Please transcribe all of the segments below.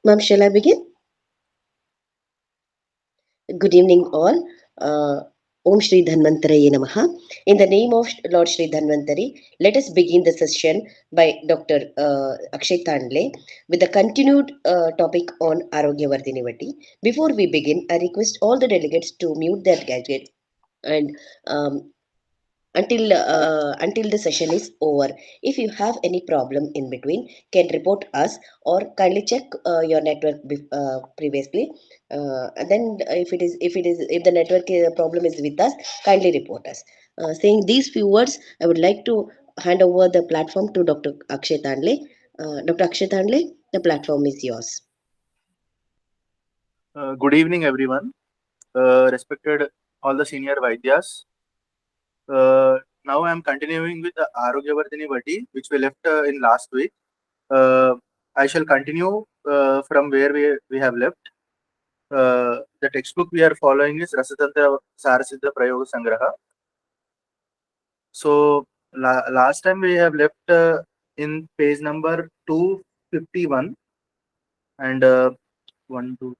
Ma'am, shall I begin? Good evening, all. Om Shri Dhanvantaraye Namaha. In the name of Lord Shri Dhanvantari, let us begin the session by Dr. Akshay Tandle with the continued topic on arogyavardini Vati. Before we begin, I request all the delegates to mute their gadgets and until the session is over. If you have any problem in between, can report us or kindly check your network previously. And then if the network problem is with us, kindly report us. Saying these few words, I would like to hand over the platform to Dr. Akshay Tandle. Dr. Akshay Tandle, the platform is yours. Good evening, everyone. Respected all the senior Vaidyas. Now I am continuing with the arogyavardini Vati, which we left in last week. I shall continue from where we have left. The textbook we are following is Rasatantra Sarasiddha Prayoga Sangraha. So last time we have left in page number 251 and 1, 2,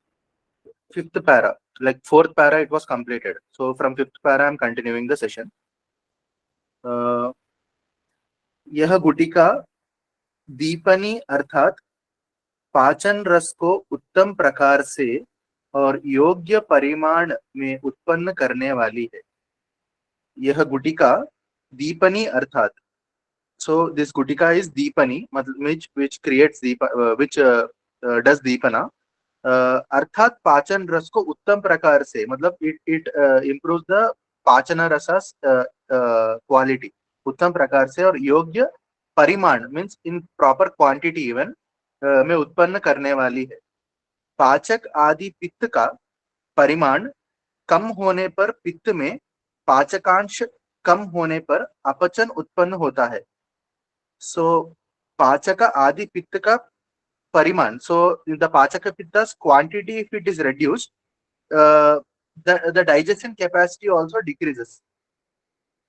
fifth para, like fourth para it was completed. So from fifth para I'm continuing the session. यह गुटिका दीपनी अर्थात पाचन रस को उत्तम प्रकार से और योग्य परिमाण में उत्पन्न करने वाली है. यह गुटिका दीपनी अर्थात, so this gutika is deepani, which creates which does deepana. अर्थात पाचन रस को उत्तम प्रकार से, मतलब it improves the पाचन रसas quality, उत्तम प्रकार से, और योग्य परिमाण means in proper quantity even में उत्पन्न करने वाली है. पाचक आदि पित्त का परिमाण कम होने पर पित्त में पाचकांश कम होने पर अपचन उत्पन्न होता है. सो पाचक आदि पित्त का परिमाण, so the pachaka pitta's quantity, if it is reduced, the digestion capacity also decreases.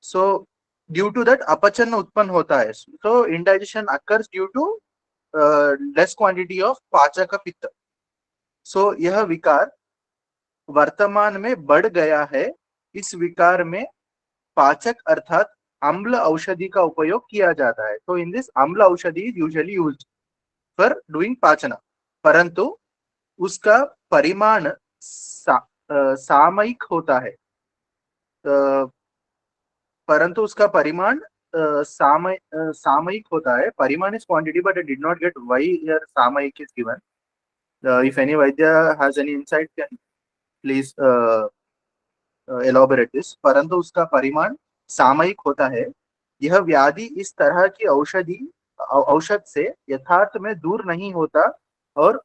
So due to that apachan utpann hota hai. So indigestion occurs due to less quantity of pachaka pitta. So यह विकार वर्तमान में बढ़ गया है. इस विकार में पाचक अर्थात अम्ल औषधि का उपयोग किया जाता है. So in this अम्ल औषधि is usually used for doing Pachna, परंतु उसका परिमाण सामयिक होता है. परंतु उसका परिमाण सामयिक होता है. परिमाण is quantity, but I did not get why here सामयिक is given. If any Vaidya has any insight, can please elaborate this. परंतु उसका परिमाण सामयिक होता है. यह व्याधि इस तरह की औषध से यथार्थ में दूर नहीं होता और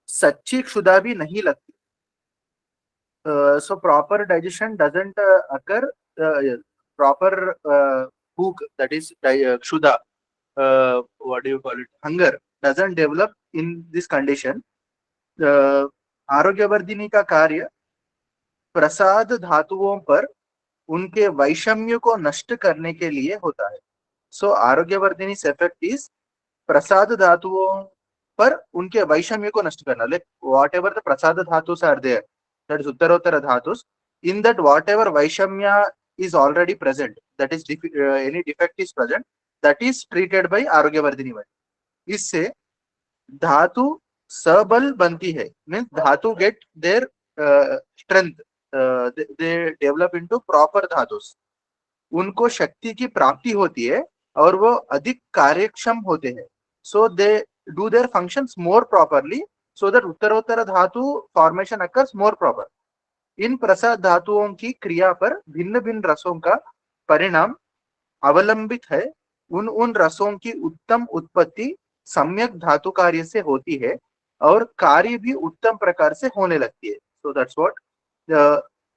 सच्ची क्षुधा भी नहीं लगती. So proper digestion doesn't occur. Proper bhook, that is kshuda, what do you call it, hunger, doesn't develop in this condition. Arogyavardhini का कार्य प्रसाद धातुओं पर उनके वैषम्य को नष्ट करने के लिए होता है. सो आरोग्यवर्धिनी इफेक्ट इज प्रसाद धातुओं पर उनके वैषम्य को नष्ट करना. Like whatever the prasad dhatus are there, that is उत्तरोत्तर धातुस, in that whatever vaishamya is already present, that is any defect is present, that is treated by Arogyavardhini. इससे धातु सबल बनती है, means dhatu get their strength, they develop into proper dhatus. उनको शक्ति की प्राप्ति होती है और वो अधिक कार्यक्षम होते हैं. So they do their functions more properly, so that uttarottar dhatu formation occurs more proper. इन प्रसाद धातुओं की क्रिया पर भिन्न भिन्न रसों का परिणाम अवलंबित है. उन रसों की उत्तम उत्पत्ति सम्यक धातु कार्य से होती है और कार्य भी उत्तम प्रकार से होने लगती है. So that's what.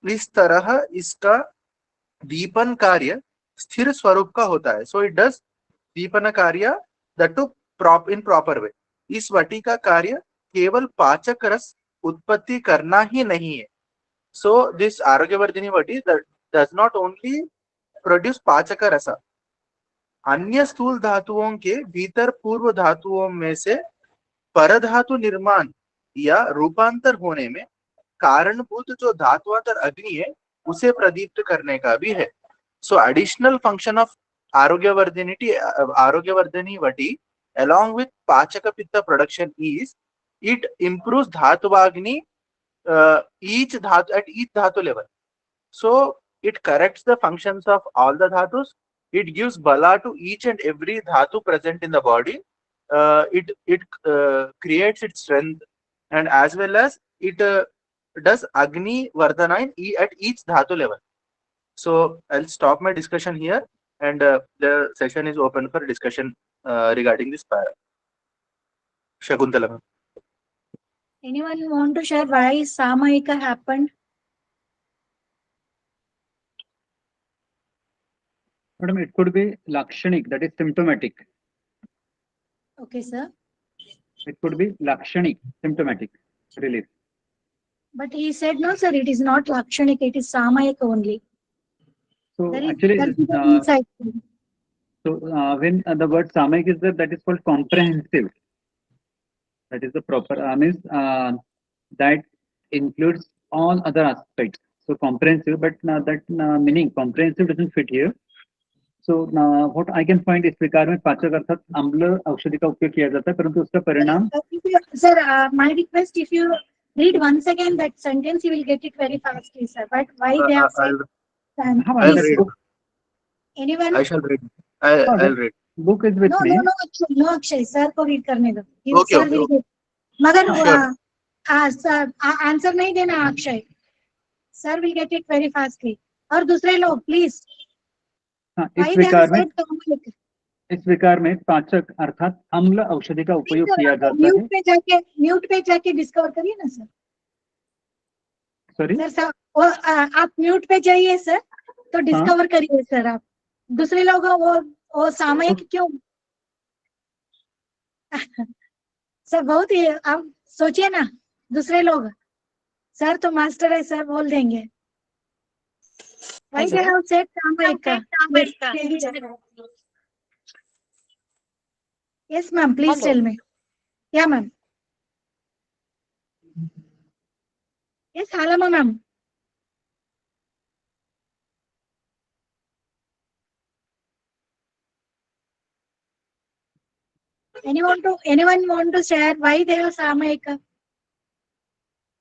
इस तरह इसका दीपन कार्य स्थिर स्वरूप का होता है. सो इट डज दीपन कार्य that too in proper way. इस वटी का कार्य केवल पाचक रस उत्पत्ति करना ही नहीं है. So this Arogyavardhini Vati does not only produce पाचक रस, अन्य स्थूल धातुओं के भीतर पूर्व धातुओं में से परधातु निर्माण या रूपांतर होने में कारणभूत जो धातुआंतर अग्नि है उसे प्रदीप्त करने का भी है. So additional function of arogyavardini vati along with pachaka pitta production is it improves dhatuvagni each dhatu at each dhatu level. So it corrects the functions of all the dhatus. It gives bala to each and every dhatu present in the body. It creates its strength, and as well as it does agni vardhana at each dhatu level. So I'll stop my discussion here, and the session is open for discussion regarding this para. Shakuntala ma'am. Anyone want to share why Samayika happened? Madam, it could be lakshanik, that is symptomatic. Okay, sir. It could be lakshanik, symptomatic relief. But he said, no, sir, it is not Lakshanik, it is Samayika only. So There is, actually, there is an insight. when the word samayik is there, that is called comprehensive. That is the proper means that includes all other aspects. So comprehensive, but that meaning comprehensive doesn't fit here. So what I can find इस प्रकार में पाचक अर्थात अम्ल औषधि का उपयोग किया जाता है, परंतु उसका परिणाम. Sir, my request, if you read once again that sentence, you will get it very fastly, sir. But why they have said? I'll read. Anyone? I shall read. I'll read. Book is with me. No, Akshay, sir को read करने दो. Okay, Sir okay, will okay. get. मगर Sure. sir answer नहीं देना Akshay. Sir will get it very fastly. और दूसरे लोग please. इस विकार में पाचक अर्थात अम्ल औषधि का उपयोग किया जाता है. म्यूट पे जाके डिस्कवर करिए ना सर. सॉरी सर आप म्यूट पे जाइए सर, तो डिस्कवर करिए सर. आप दूसरे लोग वो सामयिक क्यों सर बहुत ही आप सोचिए ना. दूसरे लोग सर तो मास्टर है सर, बोल देंगे. Why they have said Samayika? Yes, ma'am. Please tell me. Yeah, ma'am. Yes, hello, ma'am. Anyone want to share why they have Samayika?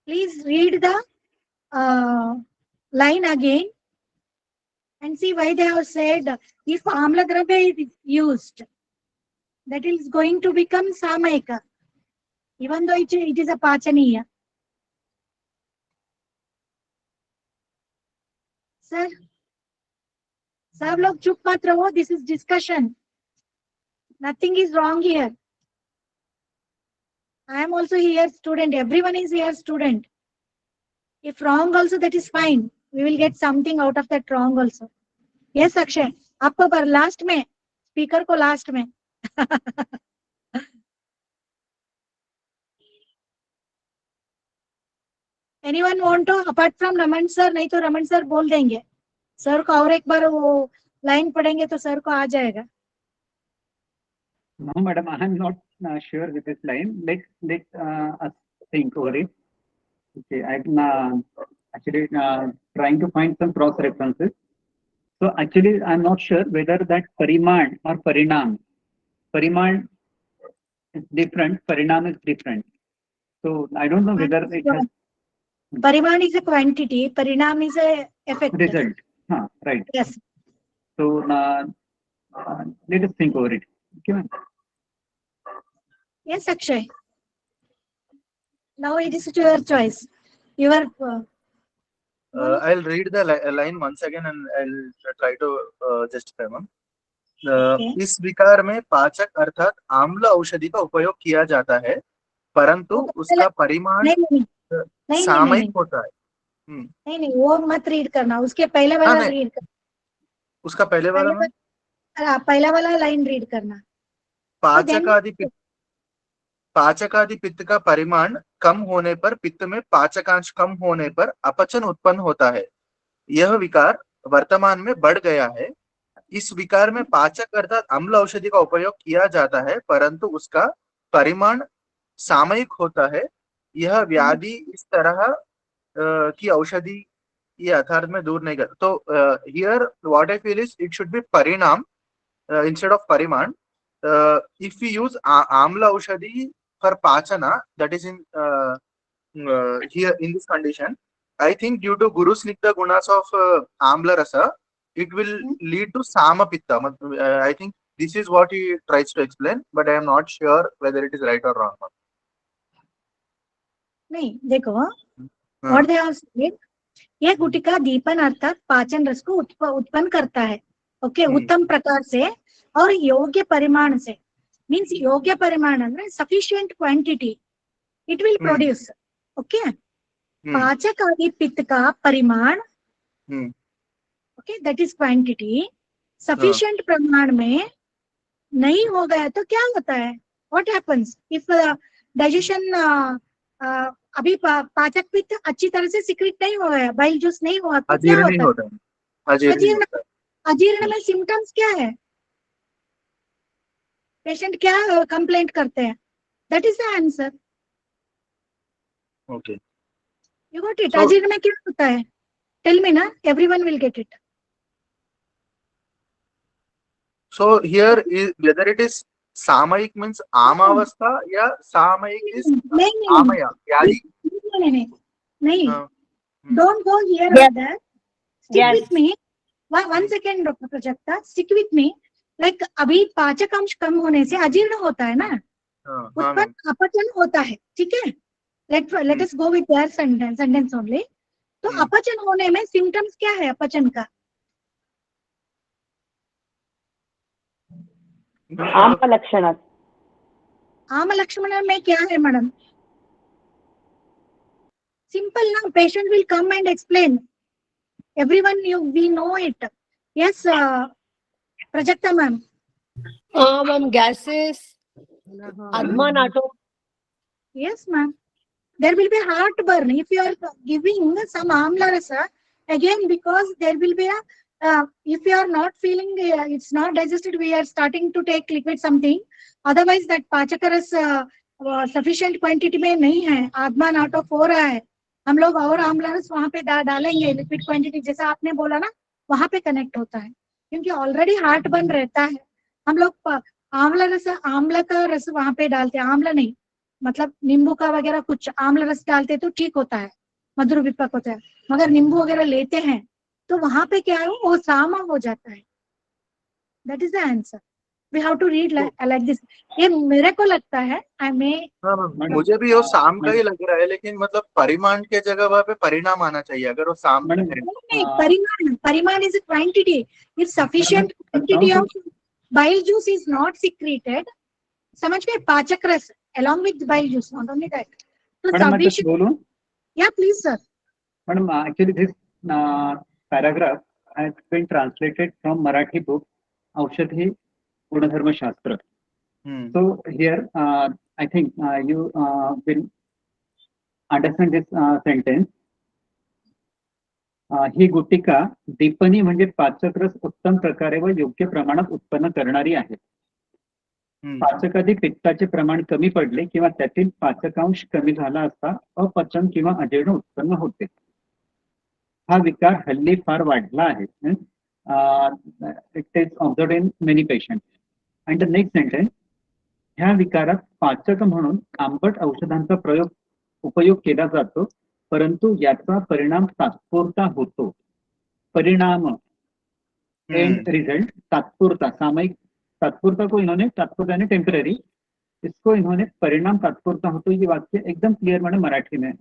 Please read the line again and see why they have said if Amla Dravya is used, that is going to become Samayika, even though it is a Pachaniya. Sir, सब लोग चुप मत रहो. This is discussion. Nothing is wrong here. I am also here student. Everyone is here student. If wrong also, that is fine. We will get something out of that wrong also. Yes, Akshay. आपको पर last में, speaker को last में. Anyone want to apart from Raman sir? नहीं तो Raman sir बोल देंगे. Sir को और एक बार वो लाइन पढ़ेंगे तो सर को आ जाएगा. No, madam, I am not sure with this line. Let us think over it. Okay, I'm actually trying to find some cross references. So actually, I'm not sure whether that pariman or parinam. Pariman is different. Parinam is different. So I don't know whether it has. Pariman is a quantity. Parinam is a effect. Result. Right. Yes. So let us think over it. Okay, ma'am. Yes, Akshay. Now it is your choice. Your. I'll read the line once again and I'll try to justify, ma'am. इस विकार में पाचक अर्थात आम्ल औषधि का उपयोग किया जाता है, परंतु उसका परिमाण सामयिक होता है. नहीं वो मत रीड करना. उसके पहले वाला रीड करना. उसका पहले वाला में पहला वाला लाइन रीड करना. पाचकादि पित्त का परिमाण कम होने पर पित्त में पाचकांश कम होने पर अपचन उत्पन्न होता है. यह विकार वर्तमान में बढ़ गया है. इस विकार में पाचक अर्थात अम्ल औषधि का उपयोग किया जाता है, परंतु उसका परिमाण सामयिक होता है. यह व्याधि इस तरह की औषधि ये यथार्थ में दूर नहीं कर। तो here what I feel is it should be परिणाम instead of pariman. If we use amla aushadhi for pachana, that is in here in this condition, I think due to guru snigdha gunas of amla rasa, it will lead to sama pitta. I think this is what he tries to explain, but I am not sure whether it is right or wrong. नहीं देखो, what they are saying, यह गुटिका दीपन अर्थात पाचन रस को उत्पन्न करता है, ओके, उत्तम प्रकार से और योग्य परिमाण से, मीन्स योग्य परिमाण ಅಂದ್ರೆ sufficient quantity it will produce, okay. पाचक आदि पित्त का परिमाण, okay, that is quantity, sufficient प्रमाण में नहीं हो गया तो क्या होता है, व्हाट हैपेंस इफ डाइजेशन अभी पाचक पित्त अच्छी तरह से सिक्रेट नहीं हो गया, बाइल जूस नहीं हुआ तो क्या होता है, अजीर्ण। अजीर्ण में सिम्टम्स क्या है, पेशेंट क्या कंप्लेंट करते हैं, that is the answer, okay, you got it. अजीर्ण में क्या होता है, टेल मी ना, everyone will get it. So here is whether it is samayik means amavastha या सामयिक इज आमया व्याधि, नहीं, डोंट गो हियर और that, stick with me, one second doctor Prajakta, stick with me. Like अभी पाचक अंश कम होने से अजीर्ण होता है ना, उत्पन्न अपचन होता है, ठीक है, let us go with their sentence only. तो अपचन होने में सिम्टम्स क्या है अपचन का, आम लक्षण, आम लक्षण में क्या है madam, simple now, patient will come and explain, everyone we know it, yes, Prajakta ma'am. Ma'am, gases, asthma, nato. Yes ma'am, there will be heartburn if you are giving some amla rasa again, because there will be a if you are not feeling it's not digested, we are starting to take liquid something, otherwise that पाचक रस sufficient quantity में नहीं है, आत्मा नाटक हो रहा है, हम लोग और आम्ल रस वहां पे डालेंगे, लिक्विड क्वांटिटी जैसा आपने बोला ना, वहां पे कनेक्ट होता है, क्योंकि ऑलरेडी हार्ट बर्न रहता है, हम लोग आम्ल का रस वहां पे डालते हैं, आम्ल नहीं मतलब नींबू का वगैरह कुछ आम्ल रस डालते तो ठीक होता है, मधुर विपक होता है, मगर नींबू वगैरह लेते हैं तो वहां पे क्या है, वो सामा हो जाता है, that is the answer, we have to read like this, ये मेरे को लगता है, आई मे, मुझे भी वो शाम का ही लग रहा है, लेकिन मतलब परिमाण के जगह वहाँ पे परिणाम आना चाहिए, अगर वो शाम में है। परिमाण is quantity, if sufficient quantity of bile juice is not secreted, समझ गए, पाचक रस along with bile juice, not only that, so sufficient, yeah please sir. Madam, actually this paragraph has been translated from Marathi book औषधी गुणधर्म शास्त्र. So here I think you will understand this sentence. ही गुटिका दीपनी म्हणजे पाचक रस उत्तम प्रकारे व योग्य प्रमाणात उत्पन्न करणारी आहे. पाचकादी पित्ताचे प्रमाण कमी पडले किंवा त्यातील पाचकांश कमी झाला असता अपचन किंवा अजीर्ण उत्पन्न होते. हा विकार हल्ली फार वाढला आहे. It is observed in many patient. And the next sentence, ह्या विकारात पाचक म्हणून आंबट औषधांचा उपयोग केला जातो, परंतु याचा परिणाम तात्पुरता होतो. परिणाम एंड रिजल्ट तात्पुरता, सामयिक तात्पुरता को इन्होंने तात्पुरता यानी टेम्पररी, इसको इन्होंने परिणाम तात्पुरता होतो, ये वाक्य एकदम क्लियर मैंने मराठी में.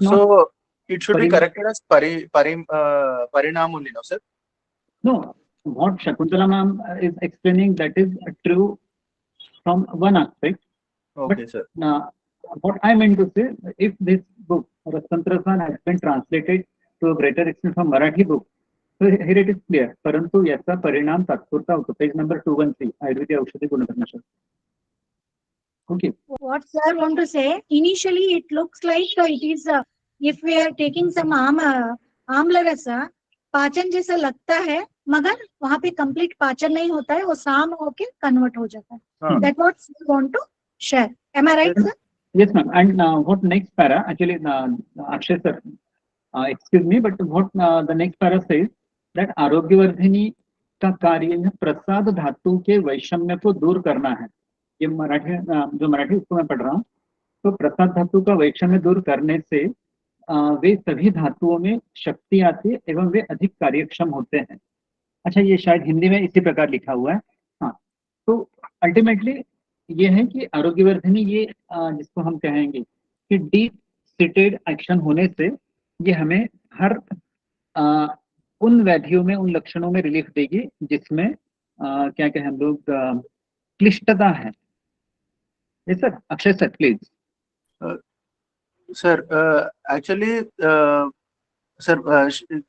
So it should be corrected as parinam only, no sir? No, what Shakuntala ma'am is explaining, that is true from one aspect. Okay, but, sir. What I meant to say, if this book Rasantrasan has been translated to a greater extent from Marathi book, so here it is clear, परंतु याचा परिणाम तात्पुरता होतो. Page number 213 Ayurveda औषधी गुणधर्म शास्त्र. Okay. What sir want to say? Initially, it looks like it is if we are taking some आम्ल रसा, पाचन जैसा लगता है, मगर वहाँ पे कंप्लीट पाचन नहीं होता है, वो साम होके कन्वर्ट हो जाता है. That what you want to share. Am I right, sir? Yes, ma'am. And what next para? Actually, Akshay sir, excuse me, but what the next para says that Arogyavardhini का कार्य है प्रसाद धातु के वैषम्य को दूर करना है. ये मराठी जो मराठी उसको मैं पढ़ रहा हूँ. तो प्रसाद धातु का वैषम्य दूर करने से वे सभी धातुओं में शक्ति आती है एवं वे अधिक कार्यक्षम होते हैं. अच्छा, ये शायद हिंदी में इसी प्रकार लिखा हुआ है. हाँ, तो अल्टीमेटली ये है कि आरोग्यवर्धनी ये जिसको हम कहेंगे कि डीप सीटेड एक्शन होने से ये हमें हर उन व्याधियों में, उन लक्षणों में रिलीफ देगी जिसमें क्या कहें हम लोग क्लिष्टता है. Yes sir. Akshay sir please. Sir, actually, sir,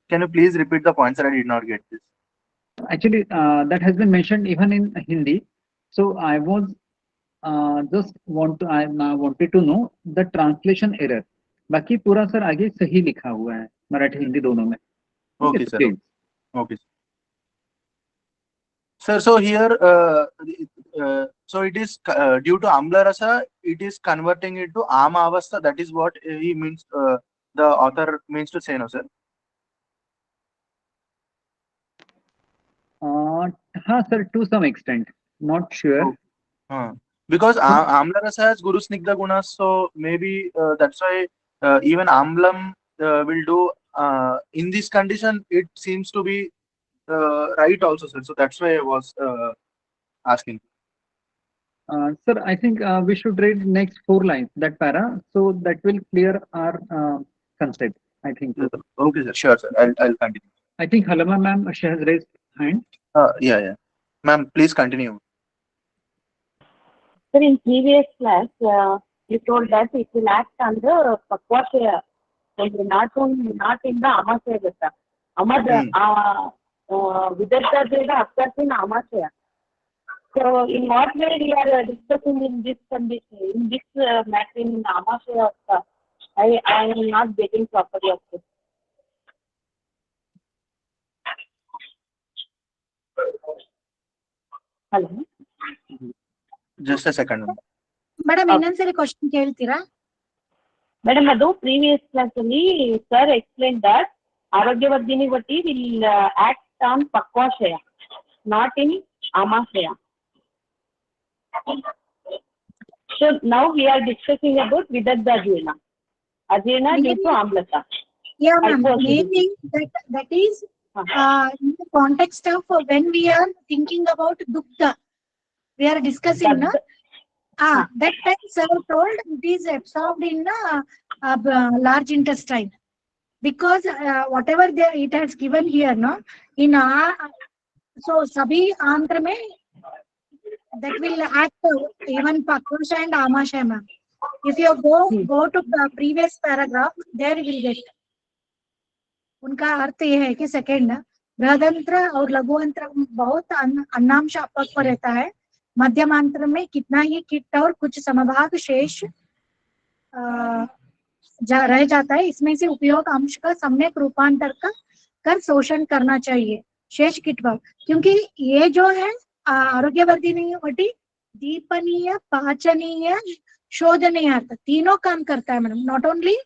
can you please repeat the point, sir? I did not get this. Actually, that has been mentioned even in Hindi. So I was just wanted to know the translation error. बाकी पूरा sir आगे सही लिखा हुआ है मराठी हिंदी दोनों में. Okay, sir. Okay. Sir, so here, so it is due to Amla Rasa, it is converting it to Ama Avastha. That is what he means. The author means to say, no, sir. हाँ sir, to some extent, not sure. Because Amla Rasa has Guru Snigdha Gunas, so maybe that's why even Amlam will do. In this condition, it seems to be right also, sir. So that's why I was asking. Sir, I think we should read next 4 lines, that para, so that will clear our concept, I think. Okay, sir. Sure, sir. I'll continue. I think Halama ma'am, she has raised hand. Yeah. Ma'am, please continue. Sir, in previous class, you told that it will act on the Pakwashaya, not in the Amashaya. Vidartha Jeda occurs in Amashaya. So, in what way we are discussing in this condition, in this matter in Amashaya? I am not getting properly of this. Hello. Just a second. Madam ಇನ್ನೊಂದ್ಸರಿ question ಕೇಳ್ತೀರಾ? Madam, ಅದು previous class ಅಲ್ಲಿ sir explained that Arogyavardini Vati will act on Pakwashaya, not in Amashaya. So now we are discussing about Vidadha Ajena. Ajena due to Amlata. Yeah, ma'am. Maybe that is in the context of when we are thinking about Dukta. We are discussing, no? That time sir told it is absorbed in large intestine, because whatever it has given here, no, in so sabhi andhra mein that will act even Pakwasha and Amashaya, ma'am. If you go to the previous paragraph, there you will get. उनका अर्थ ये है कि second बृहदंत्र और लघुअंत्र बहुत अन्नांश अपक्व रहता है, मध्यमांत्र में कितना ही किट और कुछ समभाग शेष रह जाता है, इसमें से उपयोग अंश का सम्यक रूपांतर कर शोषण करना चाहिए शेष किट भाग, क्योंकि ये जो है आरोग्यवर्धिनी वटी दीपनीय, पाचनीय, शोधनीय अर्थ तीनों काम करता है madam. Not only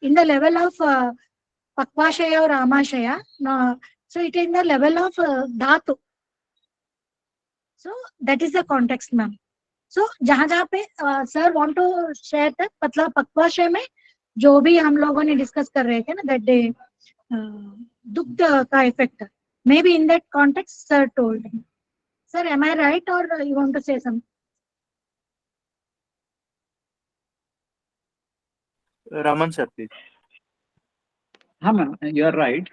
in the level of Pakwashaya or Amashaya, no, so it is in the level of dhatu. So that is the context, ma'am. So जहाँ पे sir want to share that, मतलब Pakwashaya में जो भी हम लोगों ने discuss कर रहे थे ना that day, दुग्ध का effect, maybe in that context sir told. Sir, am I right or you want to say something? Raman sir, please. Ma'am, you are right.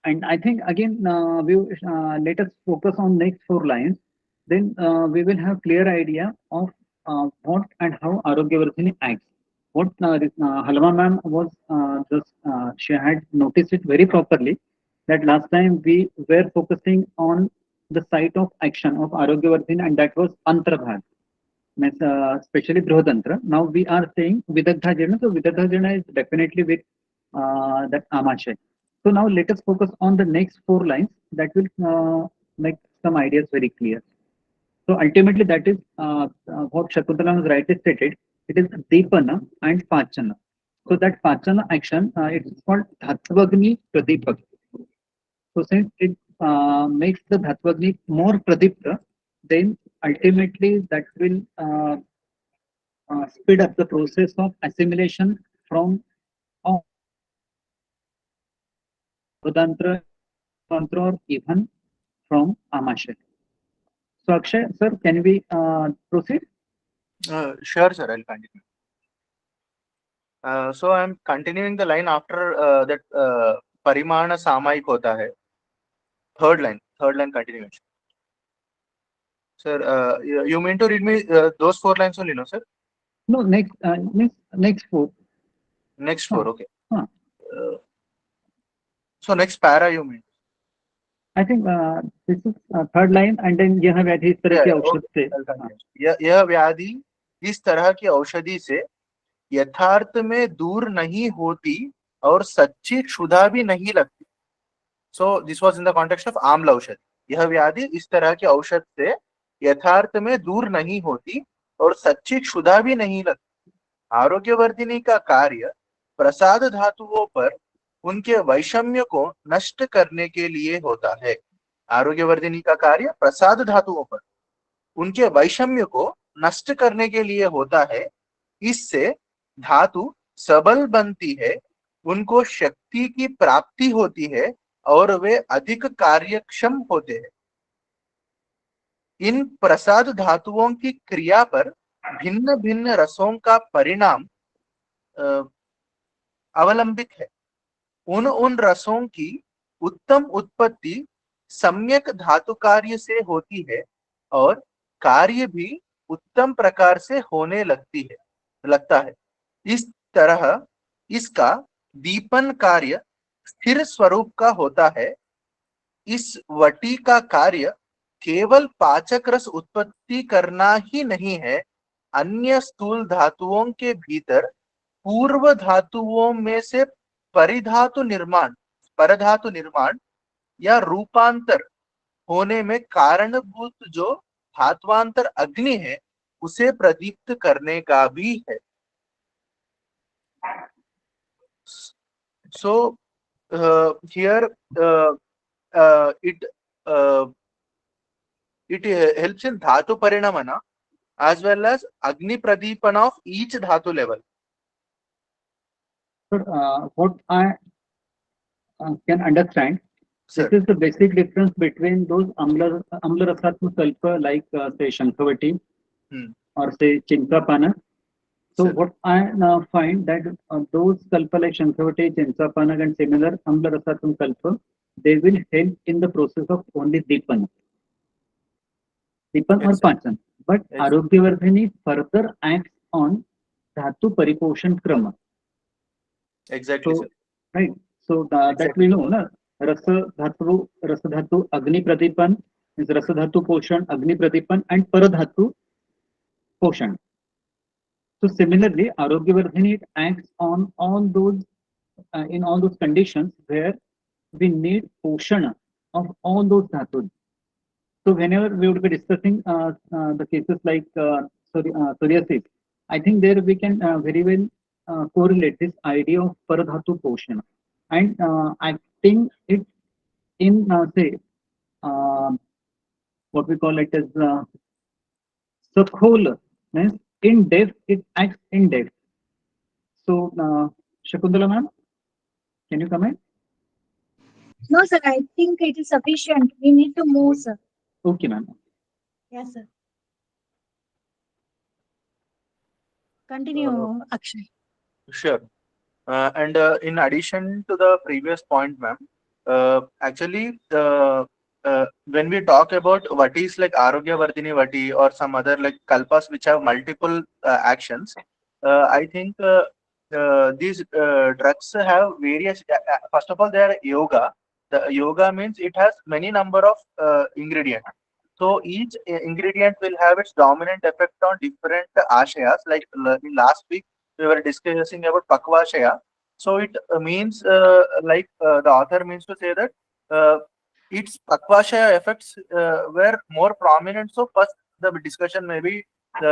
And I think again, let us focus on next 4 lines. Then we will have clear idea of what and how Arogyavardhini acts. What Halama ma'am was she had noticed it very properly that last time we were focusing on the site of action of Arogyavardhini, and that was Antrabhag, especially Brihadantra. Now we are saying Vidagdha Jena. So Vidagdha Jena is definitely with that Amashaya. So now let us focus on the next 4 lines that will make some ideas very clear. So ultimately that is what Shakuntala has rightly stated, It is Dipana and Pachana. So that Pachana action, it is called Dhatvagni Pradipak. So since it makes the Dhatvagni more Pradipta, then ultimately that will speed up the process of assimilation from all Vadantra, Tantra, or even from Amasha. So Akshay, sir, can we proceed? Sure, sir. I'll continue. So I'm continuing the line after that Parimana Samayik hota hai. Third line continuation. Sir, you mean to read me those 4 lines only, no, sir? No, next four. Next 4, okay. Huh. So next para you mean? I think this is third line and then यह व्याधि इस तरह की औषध से यह व्याधि इस तरह की औषधि से यथार्थ में दूर नहीं होती और सच्ची क्षुधा भी नहीं लगती. So this was in the context of आम्ल औषधि. यह व्याधि इस तरह की औषध से यथार्थ में दूर नहीं होती और सच्ची क्षुधा भी नहीं लगती. आरोग्यवर्धिनी का कार्य प्रसाद धातुओं पर उनके वैषम्य को नष्ट करने के लिए होता है. आरोग्यवर्धिनी का कार्य प्रसाद धातुओं पर उनके वैषम्य को नष्ट करने के लिए होता है. इससे धातु सबल बनती है, उनको शक्ति की प्राप्ति होती है और वे अधिक कार्यक्षम होते हैं. इन प्रसाद धातुओं की क्रिया पर भिन्न भिन्न रसों का परिणाम अवलंबित है. उन रसों की उत्तम उत्पत्ति सम्यक धातु कार्य से होती है और कार्य भी उत्तम प्रकार से होने लगता है. इस तरह इसका दीपन कार्य स्थिर स्वरूप का होता है. इस वटी का कार्य केवल पाचक रस उत्पत्ति करना ही नहीं है, अन्य स्थूल धातुओं के भीतर पूर्व धातुओं में से परधातु निर्माण या रूपांतर होने में कारणभूत जो धात्वांतर अग्नि है उसे प्रदीप्त करने का भी है. So here it helps in dhatu parinamana as well as agni pradipana of each dhatu level. Sir, what I can understand, Sir. this is the basic difference between those amla rasatma sulfur like say Shankhavati or say Chinkapana. So Sir. what I now find that those sulfur like Shankhavati, Chinkapana and similar amla rasatma sulfur, they will help in the process of only Dipan or Pachan. But Arogyavardhini further acts on Dhatu Pariposhan Krama. Exactly, so, sir. Right. So that we know, na, rasa dhatu agni pradipan is rasa dhatu poshan, agni pradipan, and paradhatu poshan. So similarly, Arogyavardhini acts on all those in all those conditions where we need poshana of all those dhatus. So whenever we would be discussing the cases like psoriasis, I think there we can very well correlate this idea of paradhatu poshana and acting it in say what we call it as subwhole means in depth, it acts in depth. So Shakuntala ma'am, can you comment? No, sir, I think it is sufficient. We need to move, sir. Okay, ma'am. Yes, sir. Continue, Akshay. Sure. And in addition to the previous point, ma'am, actually, when we talk about vatis like Arogyavardini vati or some other like kalpas which have multiple actions, I think these drugs have various. First of all, they are yoga. The yoga means it has many number of ingredients. So each ingredient will have its dominant effect on different ashayas. Like in last week, we were discussing about pakvashaya. So it means the author means to say that its pakvashaya effects were more prominent. So first the discussion may be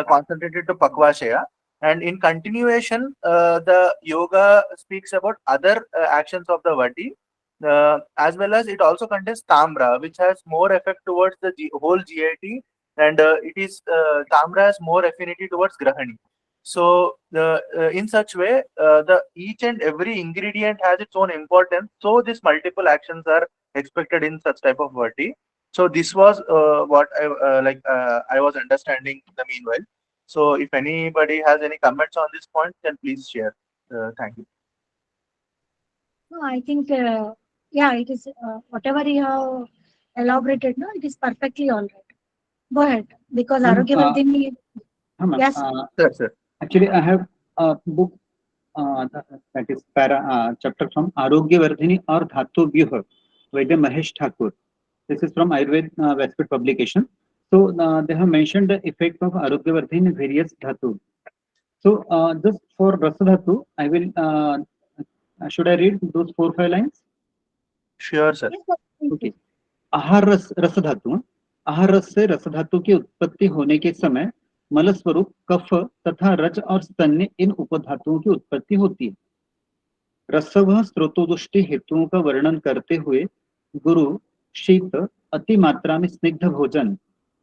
concentrated to pakvashaya. And in continuation, the yoga speaks about other actions of the vati, as well as it also contains tamra, which has more effect towards the whole GIT, and it is tamra has more affinity towards grahani. So in such way, the each and every ingredient has its own importance. So these multiple actions are expected in such type of vati. So this was what I was understanding in the meanwhile. So if anybody has any comments on this point, then please share. Thank you. No, I think, yeah, it is whatever you have elaborated, no, it is perfectly all right. Go ahead, because Ma'am, Arogyavardini, ma'am, yes, Sir, sir. actually, I have a book that is chapter from Arogyavardini or Dhatu Vyuha, Vaidya Mahesh Thakur. This is from Ayurved Vespit publication. So they have mentioned the effect of Arogyavardhini in various dhatu. So just for Rasa Dhatu, I will, should I read those 4-5 lines? Sure, sir. yes, yes, okay आहार रस धातु आहार रस से रस धातु की उत्पत्ति होने के समय मल स्वरूप कफ तथा रज और स्तन्य इन उपधातुओं की उत्पत्ति होती है। रसव स्रोतोदुष्टि हेतुओं का वर्णन करते हुए गुरु शीत अति मात्रा में स्निग्ध भोजन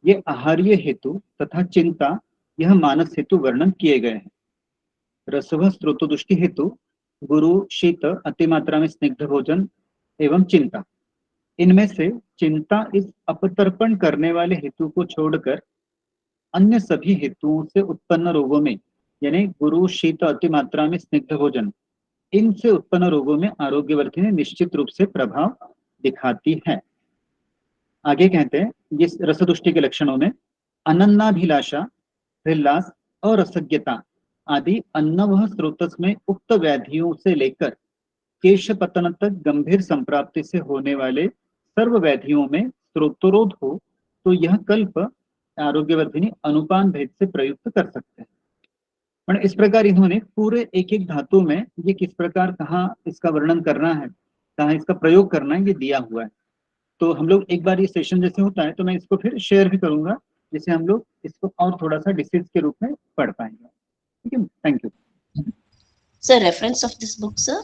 ये आहार्य हेतु तथा चिंता यह मानस हेतु वर्णन किए गए हैं। रसव स्रोतोदुष्टि हेतु गुरु शीत अति मात्रा में स्निग्ध भोजन एवं चिंता। इनमें से चिंता इस अपतर्पण करने वाले हेतु को छोड़कर अन्य सभी हेतुओं से उत्पन्न रोगों में यानी गुरु शीत अति मात्रा में स्निग्ध भोजन इनसे उत्पन्न रोगों में आरोग्यवर्धिनी निश्चित रूप से प्रभाव दिखाती है। आगे कहते हैं इस रसदुष्टि के लक्षणों में अनन्नाभिलाषा हृल्लास और रसज्ञता आदि अन्नवह स्रोतस में उक्त व्याधियों से लेकर केश पतन तक गंभीर संप्राप्ति से होने वाले सर्व व्याधियों में स्रोतोरोध हो तो यह कल्प आरोग्यवर्धिनी अनुपान भेद से प्रयुक्त कर सकते हैं। पर इस प्रकार इन्होंने पूरे एक एक धातु में ये किस प्रकार कहाँ इसका वर्णन करना है कहाँ इसका प्रयोग करना है ये दिया हुआ है। तो हम लोग एक बार ये सेशन जैसे होता है तो मैं इसको फिर शेयर भी करूंगा जिससे हम लोग इसको और थोड़ा सा डिस्कस के रूप में पढ़ पाएंगे। ठीक है, thank you. Sir, reference of this book, sir?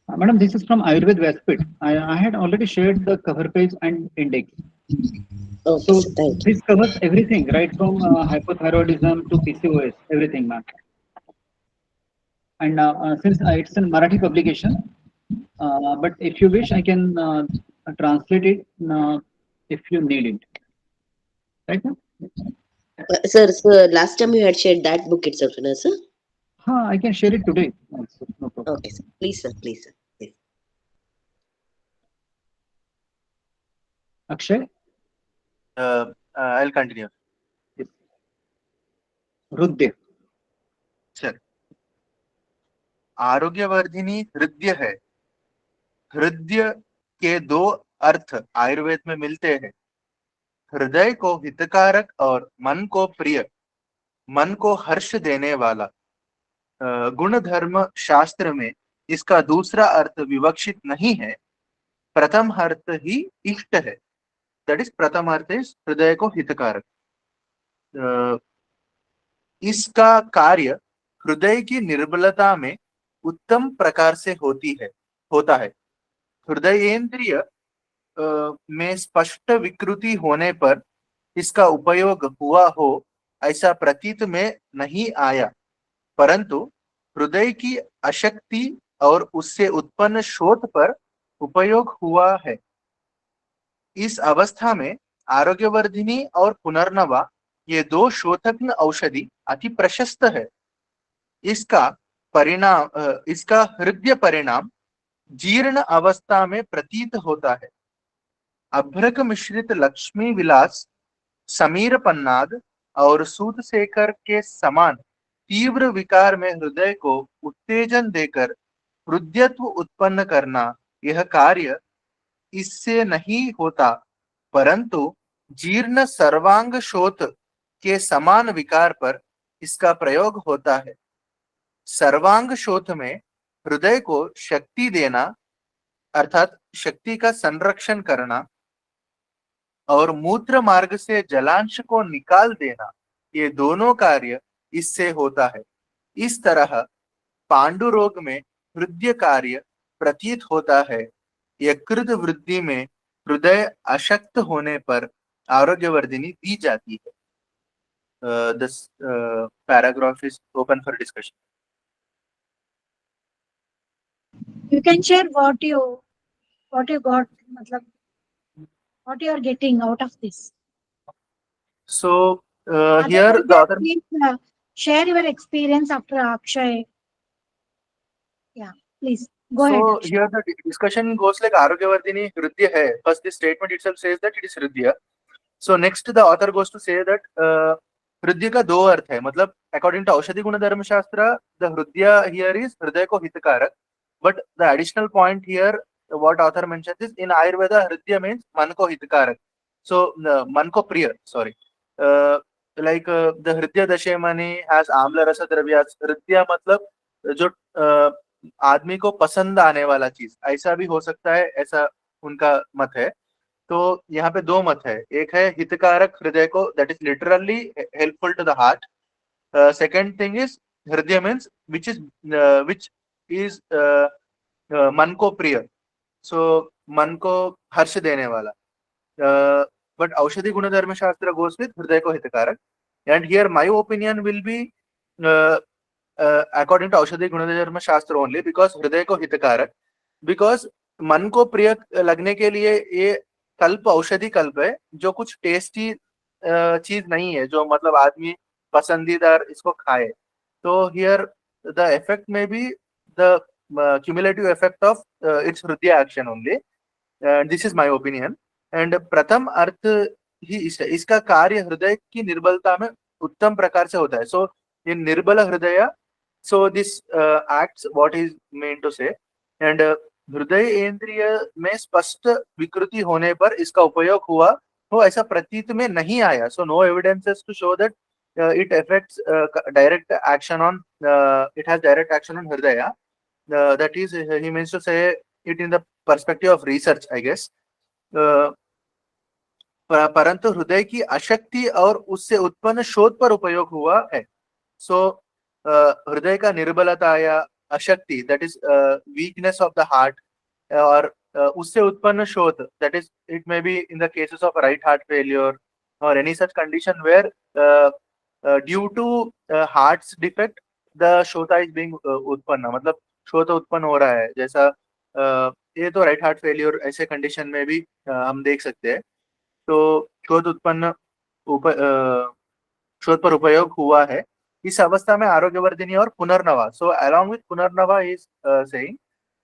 Madam, this is from Ayurved Vespit. I had already shared the cover page and index. Okay, So sir, thank you. this covers everything, right from hypothyroidism to PCOS, everything, ma'am. And since it's a Marathi publication, but if you wish, I can translate it if you need it. Right, ma'am? Sir, last time you had shared that book itself, no, sir? I can share it today. Also, no problem. Okay, sir. Please, sir. Please, sir. Please. Akshay? I'll continue. Yes. Rudya. Sir, Arogyavardhini हृदय है। हृदय के दो अर्थ आयुर्वेद में मिलते हैं। हृदय को हितकारक और मन को प्रिय, मन को हर्ष देने वाला। गुण धर्म शास्त्र में इसका दूसरा अर्थ विवक्षित नहीं है। प्रथम अर्थ ही इष्ट है। दैट इज प्रथम अर्थ इज हृदय को हितकारक। इसका कार्य हृदय की निर्बलता में उत्तम प्रकार से होता है। हृदयेंद्रिय में स्पष्ट विकृति होने पर इसका उपयोग हुआ हो ऐसा प्रतीत में नहीं आया, परंतु हृदय की अशक्ति और उससे उत्पन्न शोथ पर उपयोग हुआ है। इस अवस्था में आरोग्यवर्धिनी और पुनर्नवा ये दो शोथग्न औषधि अति प्रशस्त है। इसका हृदय परिणाम जीर्ण अवस्था में प्रतीत होता है। अभ्रक मिश्रित लक्ष्मी विलास, समीर पन्नाद और सूतशेखर के समान तीव्र विकार में हृदय को उत्तेजन देकर हृदयत्व उत्पन्न करना, यह कार्य इससे नहीं होता, परंतु जीर्ण सर्वांग शोथ के समान विकार पर इसका प्रयोग होता है। सर्वांग शोथ में हृदय को शक्ति देना अर्थात शक्ति का संरक्षण करना और मूत्र मार्ग से जलांश को निकाल देना, ये दोनों कार्य इससे होता है। इस तरह पांडु रोग में हृदय कार्य प्रतीत होता है। यकृत वृद्धि में हृदय अशक्त होने पर आरोग्यवर्धिनी दी जाती है। This paragraph is open for discussion. You can share what you got, matlab, what you are getting out of this. So Other here the teachers, other. please share your experience after Akshay. Yeah, please go ahead, So Akshay. here the discussion goes like Arogyavardini Hridya hai. First, this statement itself says that it is Hridya. So next the author goes to say that हृदय का दो अर्थ है, मतलब according to औषधि गुण धर्म शास्त्र the हृदय here is हृदय को हितकारक, but the additional point here what author mentions is in Ayurveda हृदय means मन को हितकारक, so मन को प्रिय, sorry, like the हृदय दशेमणि has आम्ल रस द्रव्य, हृदय मतलब जो आदमी को पसंद आने वाला चीज, ऐसा भी हो सकता है, ऐसा उनका मत है। तो यहाँ पे दो मत है, एक है हितकारक हृदय को, that is literally helpful to the heart. Second thing is हृदय मीन्स विच इज मन को प्रिय, सो मन को हर्ष देने वाला। बट औषधि गुणधर्म शास्त्र गोस विथ हृदय को हितकारक, and here my opinion will be according to औषधि गुणधर्म शास्त्र ओनली, बिकॉज हृदय को हितकारक, बिकॉज मन को प्रिय लगने के लिए ये कल्प औषधि कल्प है, जो कुछ टेस्टी चीज नहीं है, जो मतलब आदमी पसंदीदार इसको खाए। तो here the effect may be the cumulative effect of its hridaya action only, this is my opinion. And प्रथम अर्थ ही इसका कार्य हृदय की निर्बलता में उत्तम प्रकार से होता है। सो इन निर्बल हृदय, so this acts what is main to say, and हृदय इंद्रिय में स्पष्ट विकृति होने पर इसका उपयोग हुआ हो ऐसा प्रतीत में नहीं आया। So no evidences to show that it affects direct action on, it has direct action on हृदय, that is he means to say it in the perspective of research I guess, परंतु हृदय की अशक्ति और उससे उत्पन्न शोध पर उपयोग हुआ है। सो हृदय का निर्बलता या अशक्ति, that is weakness of the heart, और उससे उत्पन्न शोध, that is it may be in the cases of right heart failure और any such condition where due to heart's defect the shotha is being utpanna, मतलब शोथ उत्पन्न हो रहा है, जैसा ये तो राइट हार्ट फेलियर ऐसे कंडीशन में भी हम देख सकते हैं। तो शोध उत्पन्न शोध पर उपयोग हुआ है। इस अवस्था में आरोग्यवर्धिनी और पुनर्नवा, so along with Punarnava is saying,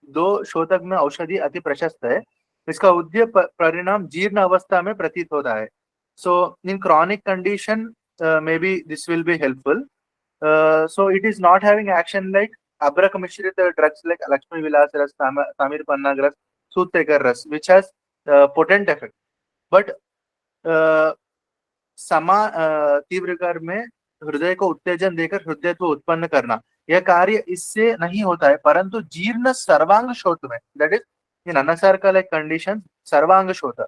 दो शोधक में औषधि अति प्रशस्त है। इसका उद्य परिणाम जीर्ण अवस्था में प्रतीत होता है। So in chronic condition may be this will be helpful. So it is not having action like abhrak mishrit drugs like Lakshmi Vilas रस, तामिर पन्ना रस, सूतेकर रस, which has potent effect, but समान तीव्र में हृदय को उत्तेजन देकर हृदयत्व उत्पन्न करना, यह कार्य इससे नहीं होता है, परंतु जीर्ण सर्वांग शोथ में, दैट इज इन अनसर्कल कंडीशन, सर्वांग शोथ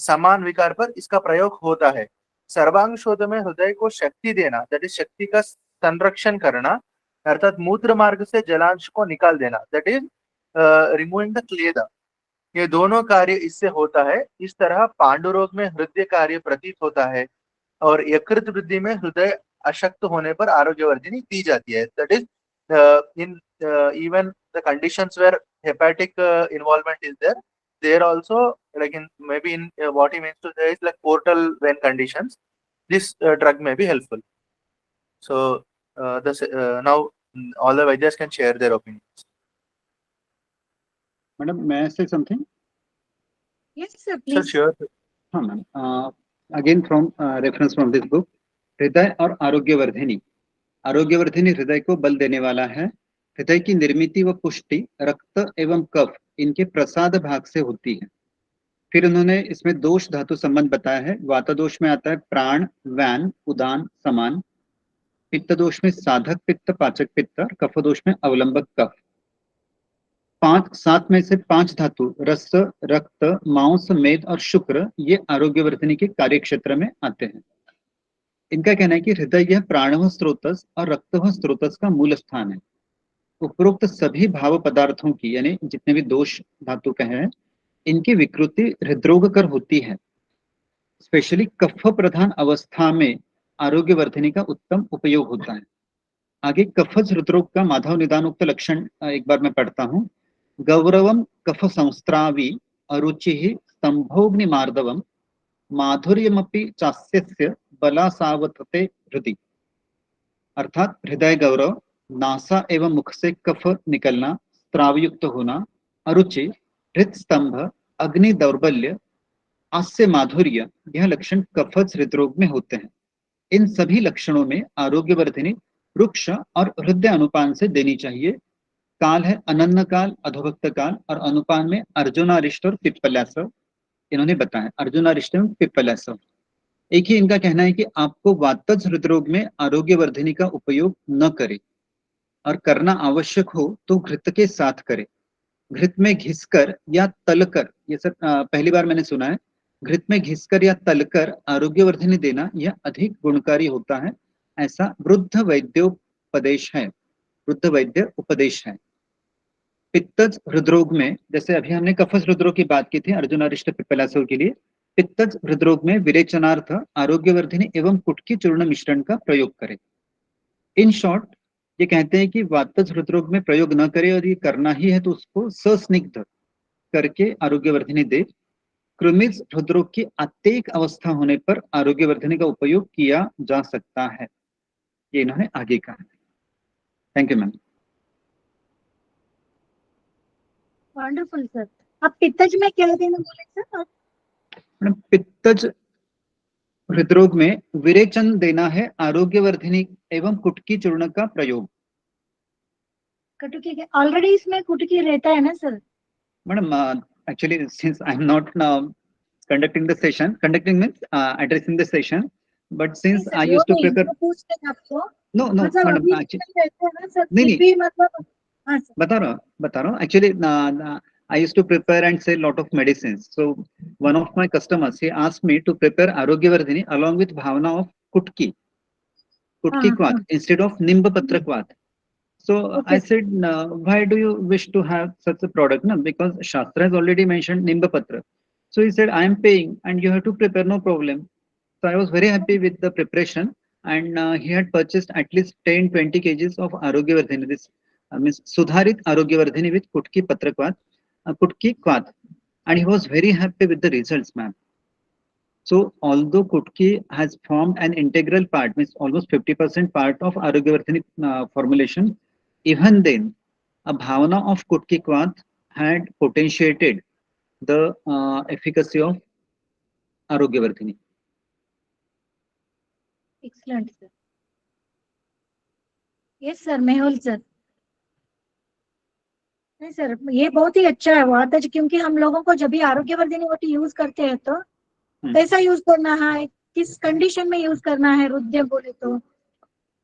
समान विकार पर इसका प्रयोग होता है। सर्वांग शोथ में हृदय को शक्ति देना, दैट इज शक्ति का संरक्षण करना, अर्थात मूत्र मार्ग से जलांश को निकाल देना, दैट इज रिमूविंग द क्लेदा, ये दोनों कार्य इससे होता है। इस तरह पांडुरोग में हृदय कार्य प्रतीत होता है और यकृत वृद्धि में हृदय अशक्त होने पर आरोग्यवर्धिनी दी जाती है। That is in even the conditions where hepatic involvement is there, there also like in may be in what he means to say is like portal vein conditions, this drug may be helpful. So now all the Vaidyas can share their opinions. Madam, may I say something? Yes, sir, please. Sure. हाँ ma'am, again from reference from this book, हृदय और आरोग्यवर्धिनी। आरोग्यवर्धिनी हृदय को बल देने वाला है। हृदय की निर्मिति व पुष्टि रक्त एवं कफ इनके प्रसाद भाग से होती है। फिर उन्होंने इसमें दोष धातु संबंध बताया है। वात दोष में आता है प्राण, वैन, उदान, समान। पित्त दोष में साधक पित्त, पाचक पित्त, और कफ दोष में अवलंबक कफ। 7 में से 5 धातु रस, रक्त, मांस, मेद और शुक्र, ये आरोग्यवर्धिनी के कार्य क्षेत्र में आते हैं। इनका कहना है कि हृदय यह प्राणव स्रोतस और रक्तव स्रोतस का मूल स्थान है। उपरोक्त सभी भाव पदार्थों की यानी जितने भी दोष धातु के हैं इनकी विकृति हृदरोग कर होती है। स्पेशली कफ प्रधान अवस्था में आरोग्यवर्धिनी का उत्तम उपयोग होता है। आगे कफज हृदरोग का माधव निदानोक्त लक्षण एक बार मैं पढ़ता हूँ। गौरवम कफ संस्त्रावी अरुचि स्तंभोग्नि मार्दवम माधुर्यमपि चास्यस्य बलासावतते हृदि। अर्थात हृदय गौरव, नासा एवं मुख से कफ निकलना, स्त्रावयुक्त होना, अरुचि, हृदस्तंभ, अग्नि दौर्बल्य, आस्य माधुर्य, यह लक्षण कफज हृदरोग में होते हैं। इन सभी लक्षणों में आरोग्यवर्धिनी वृक्ष और हृदय अनुपान से देनी चाहिए। काल है अनन्न काल, अधोभक्त काल और अनुपान में अर्जुनारिष्ट और पिप्पलासव इन्होंने बताया। अर्जुनारिष्ट और पिप्पलासव एक ही इनका कहना है कि आपको वातज हृदरोग में आरोग्यवर्धिनी का उपयोग न करें और करना आवश्यक हो तो घृत के साथ करें। घृत में घिसकर या तलकर, ये सर पहली बार मैंने सुना है, घृत में घिसकर या तलकर आरोग्यवर्धिनी देना यह अधिक गुणकारी होता है, ऐसा वृद्ध वैद्योपदेश है। वृद्ध वैद्य उपदेश है। पित्तज हृदरोग में, जैसे अभी हमने कफज हृदरोग की बात की थी अर्जुनारिष्ट पिप्पलासव के लिए, पित्तज हृदरोग में विरेचनार्थ आरोग्यवर्धिनी एवं कुटकी चूर्ण मिश्रण का प्रयोग करें। इन शॉर्ट ये कहते हैं कि वातज हृदरोग में प्रयोग न करें और ये करना ही है तो उसको सस्निग्ध करके आरोग्यवर्धिनी दे। कृमिज हृदरोग की अत्येक अवस्था होने पर आरोग्यवर्धिनी का उपयोग किया जा सकता है, ये इन्होंने आगे कहा। Thank you ma'am. Wonderful sir. अब पित्तज में क्या देना बोले सर? मैडम पित्तज हृदरोग में विरेचन देना है आरोग्यवर्धिनी एवं कुटकी चूर्ण का प्रयोग। कटुकी ऑलरेडी इसमें कुटकी रहता है ना sir? Madam actually since I am not conducting the session, conducting means addressing the session, but since I used to prepare, पूछ रहे आपको no मतलब madam अभी actually रहते हैं ना सर, नहीं फिर भी मतलब हाँ सर बता रहा हूँ actually I used to prepare and sell lot of medicines. So one of my customers he asked me to prepare Arogyavardhini along with bhavana of kutki kvat instead of nimba patra kvat. So I said, why do you wish to have such a product? No, because Shastra has already mentioned Nimba Patra. So he said, I am paying and you have to prepare, no problem. So I was very happy with the preparation, and he had purchased at least 10-20 kgs of Arogyavardhini. This means Sudharit Arogyavardhini with Kutki Kvat. And he was very happy with the results, ma'am. So although Kutki has formed an integral part, means almost 50% part of Arogyavardhini formulation, even then, a bhavana of Kutki Kvat had potentiated the efficacy of Arogyavardhini. Excellent sir. Yes sir, Mehul sir. नहीं sir, ये बहुत ही अच्छा है वातज, क्योंकि हम लोगों को जब भी आरोग्यवर्धिनी वोटी यूज करते हैं तो कैसा यूज करना है, किस कंडीशन में यूज करना है, रुद्र बोले तो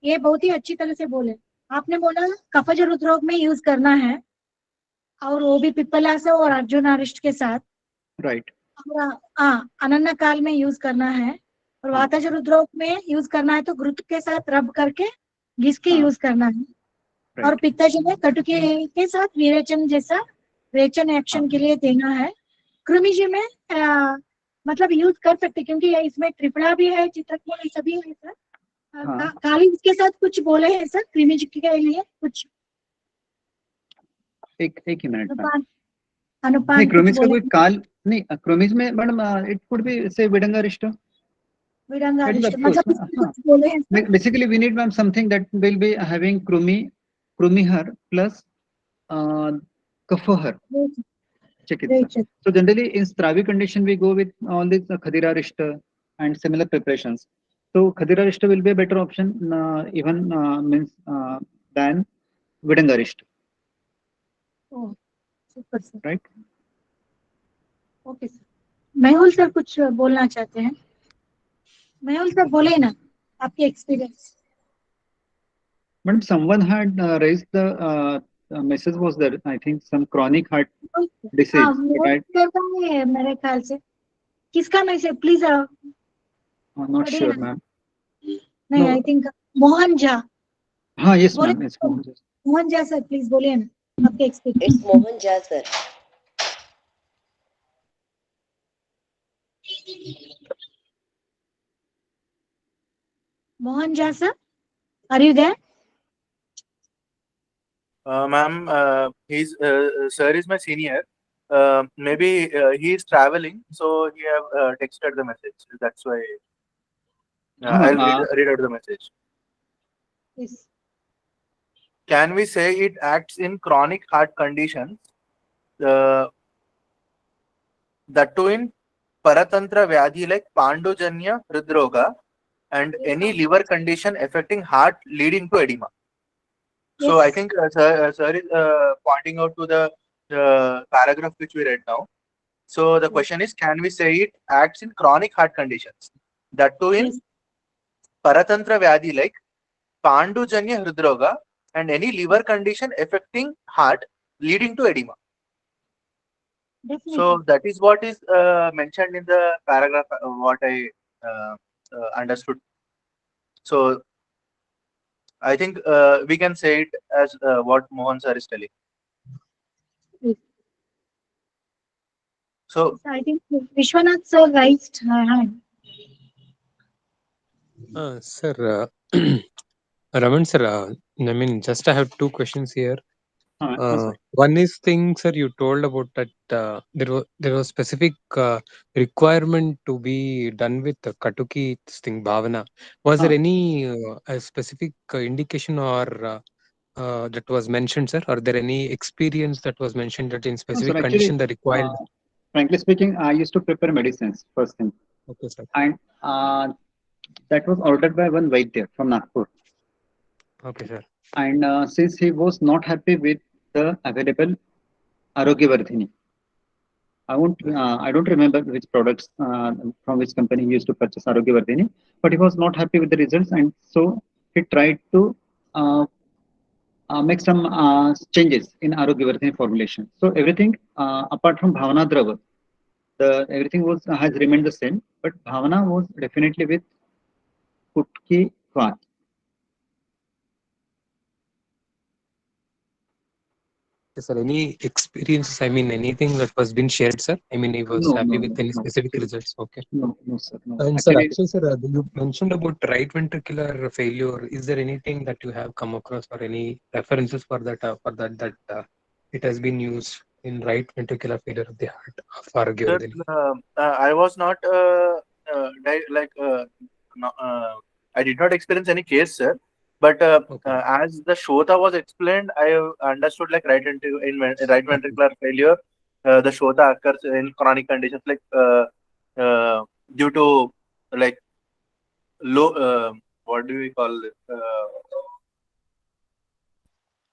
ये बहुत ही अच्छी तरह से बोले। आपने बोला कफज रुद्रोग में यूज करना है और वो भी पिप्पलासव और अर्जुनारिष्ट के साथ, राइट। और अनन्ना काल में यूज करना है, और वातज रुद्रोग में यूज करना है तो घृत के साथ रब करके घिस के यूज करना है, और पित्तज में कटुके के साथ विरेचन जैसा रेचन एक्शन के लिए देना है। कृमिजी में मतलब यूज कर सकते क्योंकि इसमें त्रिफला भी है, चित्रक सभी है सर। काली इसके साथ कुछ बोले हैं सर कृमिजी के लिए कुछ? एक ही मिनट अनुपान नहीं, क्रोमिज का कोई काल नहीं, क्रोमिज में मैडम इट कुड बी से विडंगारिष्ट basically we need ma'am something that will be having krumihar plus kafahar chikitsa. So generally in stravi condition we go with all these khadirarishta and similar preparations. So khadirarishta will be a better option even means than vidangarishta. Oh, super sir. Right? Okay sir. Mehul sir कुछ बोलना चाहते हैं? Mehul sir बोले ना आपकी experience. Madam, someone had raised the message was that I think some chronic heart disease. मेरे ख्याल से किसका message please? Not sure, ma'am. नहीं, No. I think Mohan Jha. हाँ, yes, बोले ma'am. Yes, ma'am. Mohan Jha sir, please बोलिए ना आपके experience. It's Mohan Jha, sir. Mohan Jha sir, are you there? Ma'am, he's sir is my senior. Maybe he is traveling, so he have texted the message. That's why I'll read out the message. Yes. Can we say it acts in chronic heart conditions? That too in paratantra vyadhi like pandujanya hridroga and any liver condition affecting heart leading to edema. So I Yes. think sir is pointing out to the paragraph which we read now. So the question is, can we say it acts in chronic heart conditions? That too in Yes. paratantra vyadhi like pandujanya hridroga and any liver condition affecting heart leading to edema. Definitely. So that is what is mentioned in the paragraph, what I understood. So I think we can say it as what Mohan sir is telling. Yes. So I think Vishwanath sir raised her hand. Sir, Raman sir, I mean, just I have two questions here. One is thing, sir, you told about that there was specific requirement to be done with the Katuki this thing Bhavana. Was there any a specific indication or that was mentioned, sir? Are there any experience that was mentioned that in No, sir, specific actually, condition the required? frankly speaking, I used to prepare medicines first thing, Okay, sir. and that was ordered by one Vaidya from Nagpur. Okay, sir. And since he was not happy with the available arogyavardini, I don't remember which products from which company he used to purchase arogyavardini, but he was not happy with the results, and so he tried to uh, make some changes in arogyavardini formulation. So everything apart from bhavana drava, everything was has remained the same, but bhavana was definitely with kutki kvat. Yes, sir. Any experiences? I mean, anything that was been shared, sir? I mean, he was No, happy no, with no, any no. specific Actually, results. Okay. no, sir, no. And sir, Actually, actually, sir, you mentioned about right ventricular failure. Is there anything that you have come across or any references for that? It has been used in right ventricular failure of the heart for sir, Gavardini. I was not no, I did not experience any case, sir. But Okay. as the Shota was explained, I understood like right ventricular failure, the Shota occurs in chronic conditions like due to like low, what do we call it?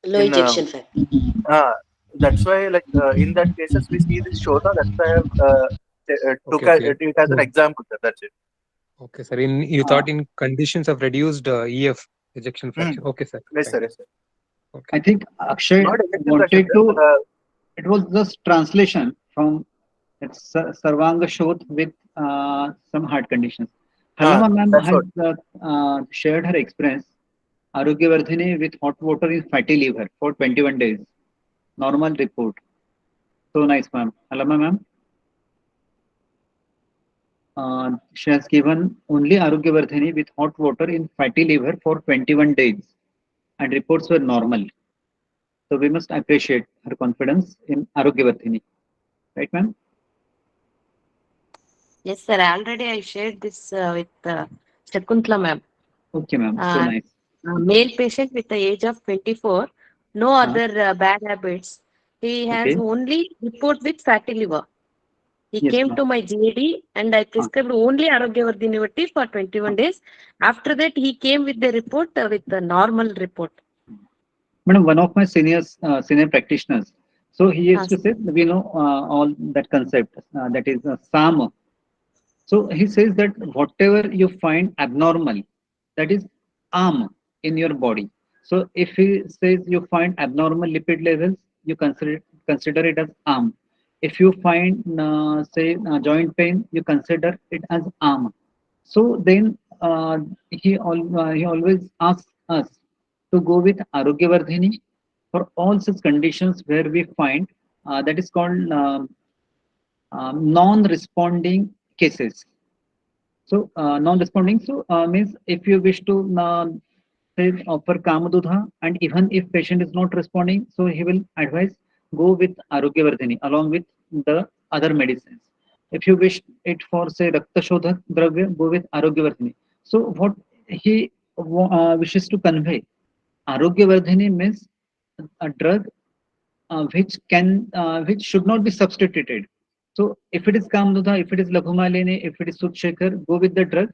Low In ejection factor. uh, that's why like in that cases we see this Shota. That's why I have took Okay. Okay. it as an So, example, sir. That's it. okay, sir. You uh, thought in conditions of reduced EF ejection fraction. Okay, sir. Yes, Fine. sir. Yes, sir. Okay. I think Akshay Not ejection fraction, wanted sir. to. It was just translation from Sarvanga Shodh with some heart conditions. Halima ma'am That's has what. shared her experience. Arogyavardhini with hot water in fatty liver for 21 days. Normal report. So nice, ma'am. Halima ma'am. She has given only Arogyavardhini with hot water in fatty liver for 21 days, and reports were normal. So we must appreciate her confidence in Arogyavardhini. Right, ma'am? Yes, sir. Already I shared this with Shakuntala ma'am. Okay, ma'am. So Uh, nice. a male patient with the age of 24, no Uh, other bad habits. He has okay. only report with fatty liver. He Yes, came ma'am. to my GAD and I prescribed only Arogyavardini tea for 21 days. After that, he came with the report with the normal report. Madam, one of my senior practitioners. So he used Yes. to say, we know all that concept that is SAM. So he says that whatever you find abnormal, that is in your body. So if he says you find abnormal lipid levels, you consider it as arm. If you find say joint pain, you consider it as arm. So then he always asks us to go with arogyavardini for all such conditions where we find that is called non-responding cases. So non-responding, so means if you wish to say offer Kamadudha, and even if patient is not responding, so he will advise go with arogyavardini along with the other medicines. If you wish it for say Rakta Shodhak Dravya, go with arogyavardini. So what he wishes to convey, arogyavardini means a drug which should not be substituted. So if it is Kamdudha, if it is Laghumalini, if it is Sudhshekar, go with the drug.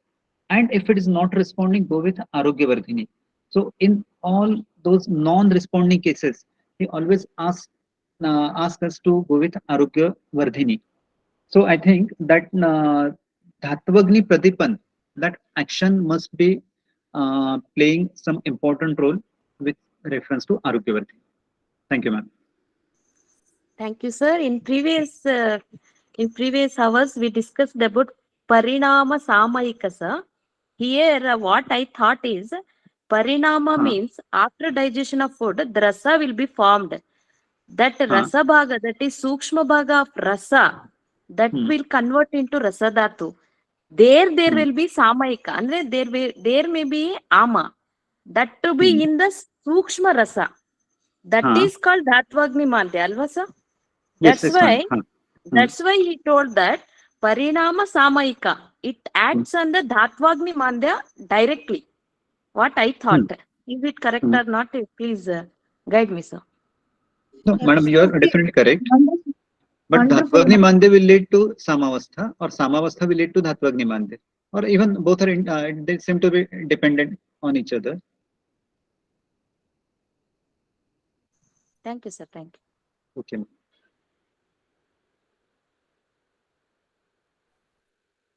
And if it is not responding, go with Arogyavardhini. So in all those non-responding cases, he always ask us to go with Arogyavardhini. So I think that Dhatvagni Pradipan, that action must be playing some important role with reference to Arogyavardhini. Thank you, ma'am. Thank you, sir. In previous hours, we discussed about Parinama Samayika, sir. Here, what I thought is Parinama means after digestion of food, the rasa will be formed. That rasa bhaga, that is Sukshma bhaga of rasa, that will convert into rasa dhatu. There will be Samayika, and there may be Ama. That to be in the Sukshma rasa. That is called Dhatvagni Mandya, alva, sir? Yes, That's why he told that Parinama Samayika. It acts on the Dhatvagni Mandya directly. What I thought. Is it correct or not? Please guide me, sir. No, madam, you are definitely correct. Wonderful. But Wonderful. Dhatvagni Mandya will lead to Samavastha, or Samavastha will lead to Dhatvagni Mandya. Or even both are they seem to be dependent on each other. Thank you, sir. Thank you. Okay.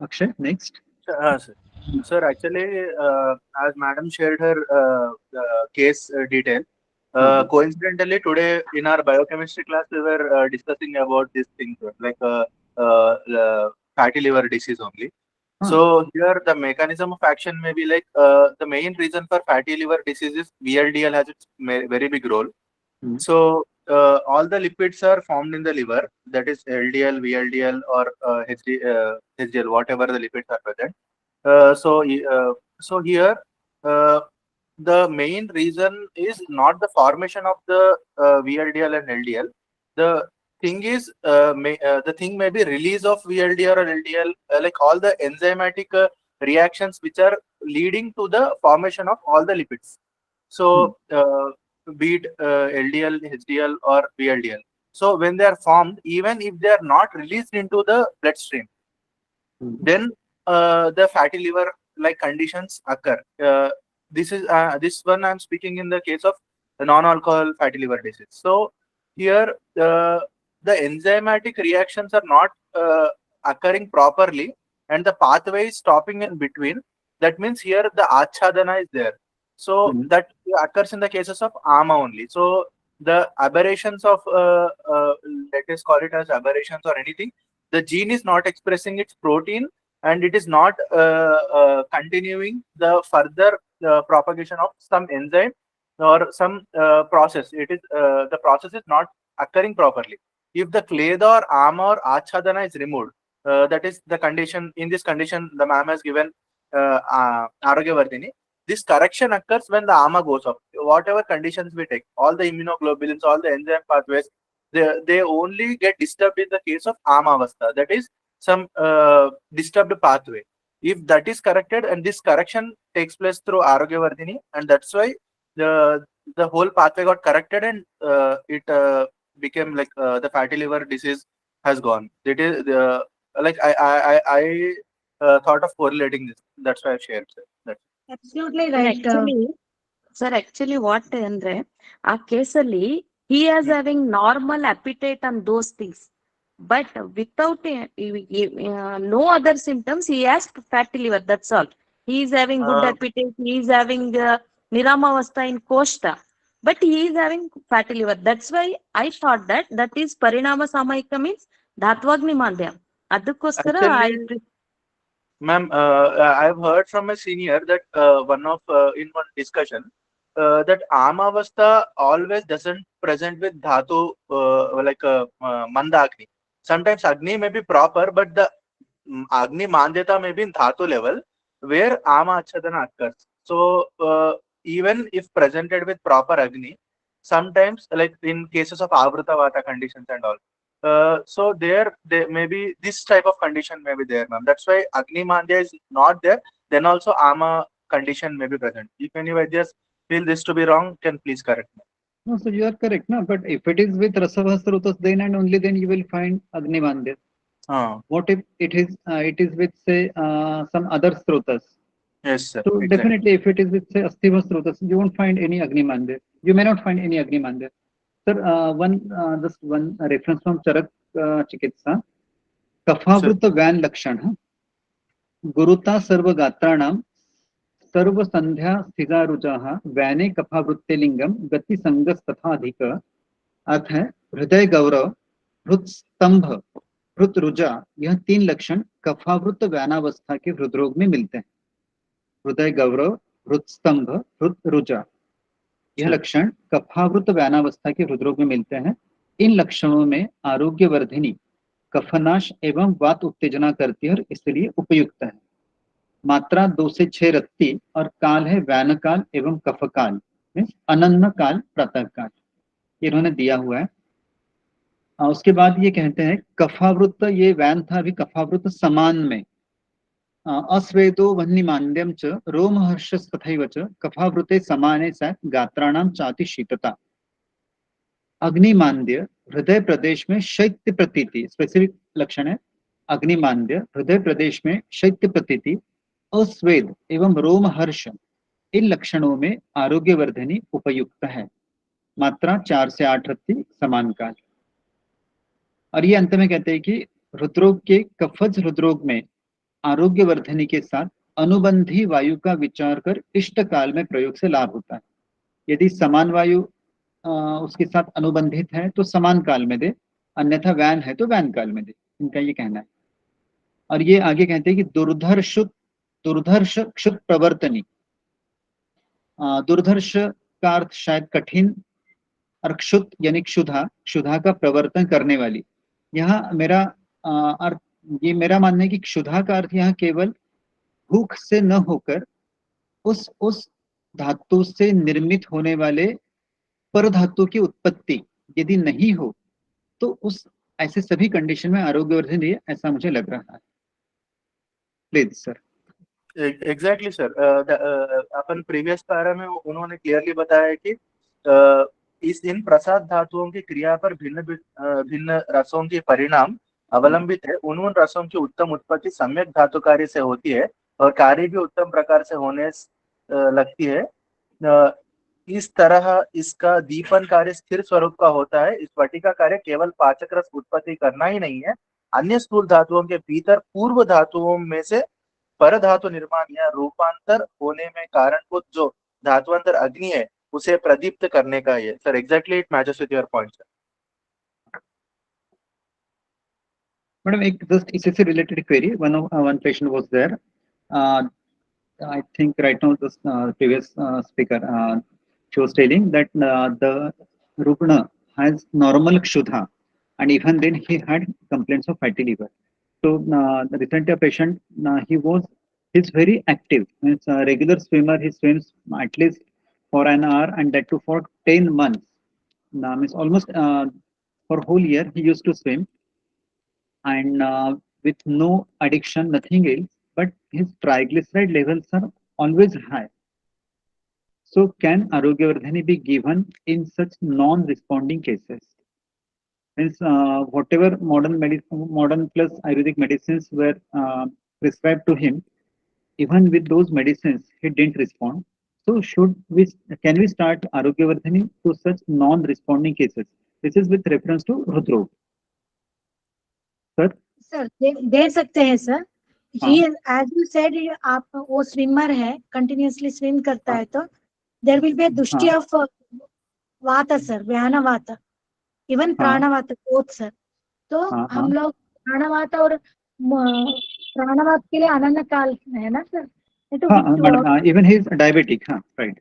Akshay, next. Sir, actually, as Madam shared her case detail, coincidentally today in our biochemistry class we were discussing about these things like fatty liver disease only. So here the mechanism of action may be like the main reason for fatty liver disease is VLDL has its very big role. So all the lipids are formed in the liver, that is LDL, VLDL, or HDL, whatever the lipids are present. So here the main reason is not the formation of the VLDL and LDL. The thing is, the thing may be release of VLDL or LDL, like all the enzymatic reactions which are leading to the formation of all the lipids. So be it LDL, HDL, or VLDL. So when they are formed, even if they are not released into the bloodstream, then the fatty liver like conditions occur. This one I'm speaking in the case of the non-alcohol fatty liver disease. So here the enzymatic reactions are not occurring properly, and the pathway is stopping in between. That means here the achadana is there. So that occurs in the cases of AMA only. So the aberrations of let us call it as aberrations or anything, the gene is not expressing its protein, and it is not continuing the further propagation of some enzyme or some process. It is the process is not occurring properly. If the kleda or ama or achadana is removed, that is the condition. In this condition, the ma'am has given arogyavardini. This correction occurs when the ama goes up. Whatever conditions we take, all the immunoglobulins, all the enzyme pathways, they only get disturbed in the case of amavastha. That is some disturbed pathway. If that is corrected, and this correction takes place through arogyavardini, and that's why the whole pathway got corrected, and it became like the fatty liver disease has gone. That is like I thought of correlating this. That's why I shared. That's Absolutely right. Sir, actually what ಅಂದ್ರೆ ಆ ಕೇಸಲ್ಲಿ he is having normal appetite on those things, but without no other symptoms, he has fatty liver, that's all. He is having good appetite, he is having niramavastha in koshta, but he is having fatty liver. That's why I thought that is parinama samayika means dhatvagni mandya. ಅದಕ್ಕೋಸ್ಕರ Ma'am, I've heard from a senior that in one discussion that Amavastha always doesn't present with Dhatu Manda Agni. Sometimes Agni may be proper, but the Agni Mandeta may be in Dhatu level where Ama Achadana occurs. So even if presented with proper Agni, sometimes like in cases of Avruta Vata conditions and all, so there may be this type of condition may be there, ma'am. That's why Agni Mandya is not there. Then also Ama condition may be present. If any just feel this to be wrong, can please correct me. No, so you are correct, no? But if it is with Rasavasrutas, then and only then you will find Agnimandya. What if it is with say some other Srutas? Yes, sir. So Exactly. definitely, if it is with say Astiva Srutas, you won't find any Agnimandya. You may not find any Agnimandya. Sir, just one reference from Charak Chikitsa. Kafavruta Van Lakshana. गुरुता सर्वगात्राणां सर्वसंध्या स्थितारुचाः वैने कफावृत्तिलिंगम गति संगस्तथाधिक अर्थ है हृदय गौरव हृत्स्तंभ हृत रुजा। यह तीन लक्षण कफावृत व्यानावस्था के हृदरोग में मिलते हैं। हृदय गौरव हृत्स्तंभ हृत रुजा यह लक्षण कफावृत व्यानावस्था के हृदरोग में मिलते हैं। इन लक्षणों में आरोग्यवर्धिनी कफनाश एवं वात उत्तेजना करती है और इसलिए उपयुक्त है। मात्रा 2 से 6 रत्ती और काल है वैन काल एवं कफकाल अनन्न काल प्रातः काल इन्होंने दिया हुआ है। उसके बाद ये कहते हैं कफावृत, ये वैन था, अभी कफावृत समान में अस्वेदो वह्निमांद्यम च रोमहर्ष तथैव च कफावृते समाने स गात्राणां चाति शीतता। अग्निमांद्य हृदय प्रदेश में शैत्य प्रतीति, स्पेसिफिक लक्षण है अग्निमांद्य हृदय प्रदेश में शैत्य प्रतीति अस्वेद एवं रोमहर्ष, इन लक्षणों में आरोग्यवर्धनी उपयुक्त है। मात्रा 4 से 8 रत्ती समान काल। और ये अंत में कहते हैं कि हृदरोग के कफज हृदरोग में आरोग्यवर्धनी के साथ अनुबंधी वायु का विचार कर इष्ट काल में प्रयोग से लाभ होता है। यदि समान वायु उसके साथ अनुबंधित है तो समान काल में दे, अन्यथा वैन है तो वैन काल में दे, इनका ये कहना है। और ये आगे कहते हैं कि दुर्धर्ष क्षुत प्रवर्तनी, दुर्धर्ष का अर्थ शायद कठिन और क्षुत यानी क्षुधा, क्षुधा का प्रवर्तन करने वाली। यहाँ मेरा अर्थ, ये मेरा मानना है कि क्षुधा का अर्थ यहाँ केवल भूख से न होकर उस धातु से निर्मित होने वाले पर धातु की उत्पत्ति यदि नहीं हो तो उस ऐसे सभी कंडीशन में आरोग्यवर्धन है, ऐसा मुझे लग रहा है। Please sir. Exactly sir, upon previous para में उन्होंने क्लियरली बताया कि इस इन प्रसाद धातुओं की क्रिया पर भिन्न भिन्न रसों के परिणाम अवलंबित है। उन रसों की उत्तम उत्पत्ति सम्यक धातु कार्य से होती है और कार्य भी उत्तम प्रकार से होने लगती है। इस तरह इसका दीपन कार्य स्थिर स्वरूप का होता है। इस वटी का कार्य केवल पाचक रस उत्पत्ति करना ही नहीं है, अन्य स्थूल धातुओं के भीतर पूर्व धातुओं में से पर धातु निर्माण या रूपांतर होने में कारणभूत जो धातुअंतर अग्नि है उसे प्रदीप्त करने का है। Sir exactly it matches with your point. Madam एक जस्ट इसी से related query, one patient was there, I think right now this previous speaker she was telling that the Rupna has normal Kshudha and even then he had complaints of fatty liver. So the recent patient he's very active, he's a regular swimmer, he swims at least for an hour and that too for 10 months. Means almost for whole year he used to swim and with no addiction, nothing else, but his triglyceride levels are always high. So can Arogyavardhani be given in such non-responding cases? Means whatever modern plus Ayurvedic medicines were prescribed to him, even with those medicines he didn't respond. So can we start Arogyavardhani to such non-responding cases? This is with reference to Rudrog. Sir? Sir दे सकते हैं sir. He as you said, आप वो swimmer है, continuously swim करता है तो there will be dushti of vata sir, vyanavata, even pranavata both sir. तो हम लोग प्राणवात और प्राणवात के लिए अनन्न काल है ना सर, नहीं तो madam, even he is diabetic, right?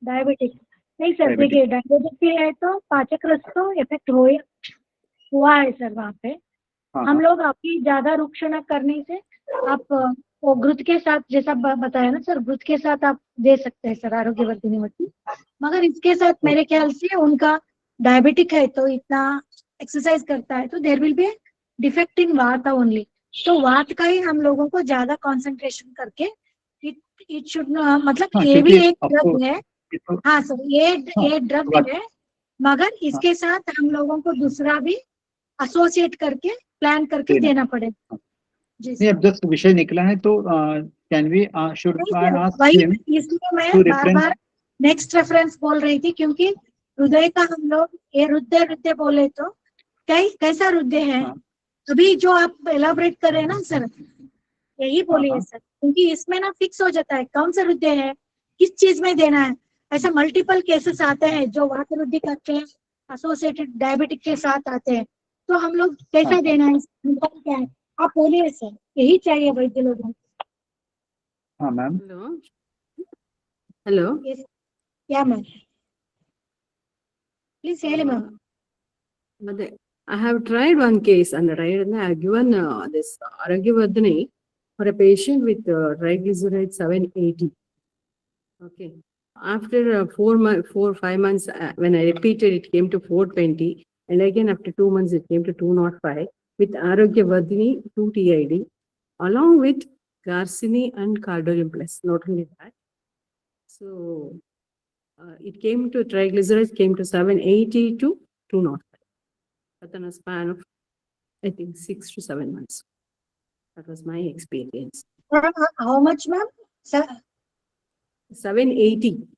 Diabetic नहीं सर, Diabetic. देखिए डायबिटिक के है तो पाचक रस तो इफेक्ट हुआ है सर वहाँ पे। हम लोग अभी ज्यादा रुक्षण करने से आप वो घृत के साथ जैसा बताया ना सर, घृत के साथ आप दे सकते हैं सर आरोग्यवर्धिनी वटी। मगर इसके साथ मेरे ख्याल से उनका डायबिटिक है तो इतना एक्सरसाइज करता है तो there will be defect in वात ओनली। तो वात का ही हम लोगों को ज्यादा कंसंट्रेशन करके इट शुड मतलब ये भी एक ड्रग है। हाँ सर, ये ड्रग है, मगर इसके साथ हम लोगों को दूसरा भी एसोसिएट करके प्लान करके देना पड़ेगा। नहीं, अब जस्ट विषय निकला है तो can we should I ask वही हिम इसलिए मैं टू बार बार नेक्स्ट रेफरेंस बोल रही थी, क्योंकि हृदय का हम लोग ये हृदय हृदय बोले तो कैसा हृदय है अभी जो आप एलाबरेट कर रहे हैं ना सर, यही बोलिए सर, क्योंकि इसमें ना फिक्स हो जाता है कौन सा हृदय है, किस चीज में देना है। ऐसा मल्टीपल केसेस आते हैं जो वात वृद्धि करते हैं, एसोसिएटेड डायबिटिक के साथ आते हैं, तो हम लोग कैसा देना है, क्या है, आप बोलिए सर, यही चाहिए वैद्य लोगों को। हाँ ma'am. Hello. Yes. Yeah, ma'am. Please say, ma'am. But I have tried one case and I have given this arogyavardini for a patient with triglyceride 780. Okay. After 4 5 months, when I repeated, it came to 420, and again after 2 months, it came to 205 with arogyavardini 2 TID, along with Garcini and Cardolim Plus. Not only that, so it came to triglycerides came to 780 to 205 within a span of, I think, 6 to 7 months. That was my experience. How much, ma'am? 780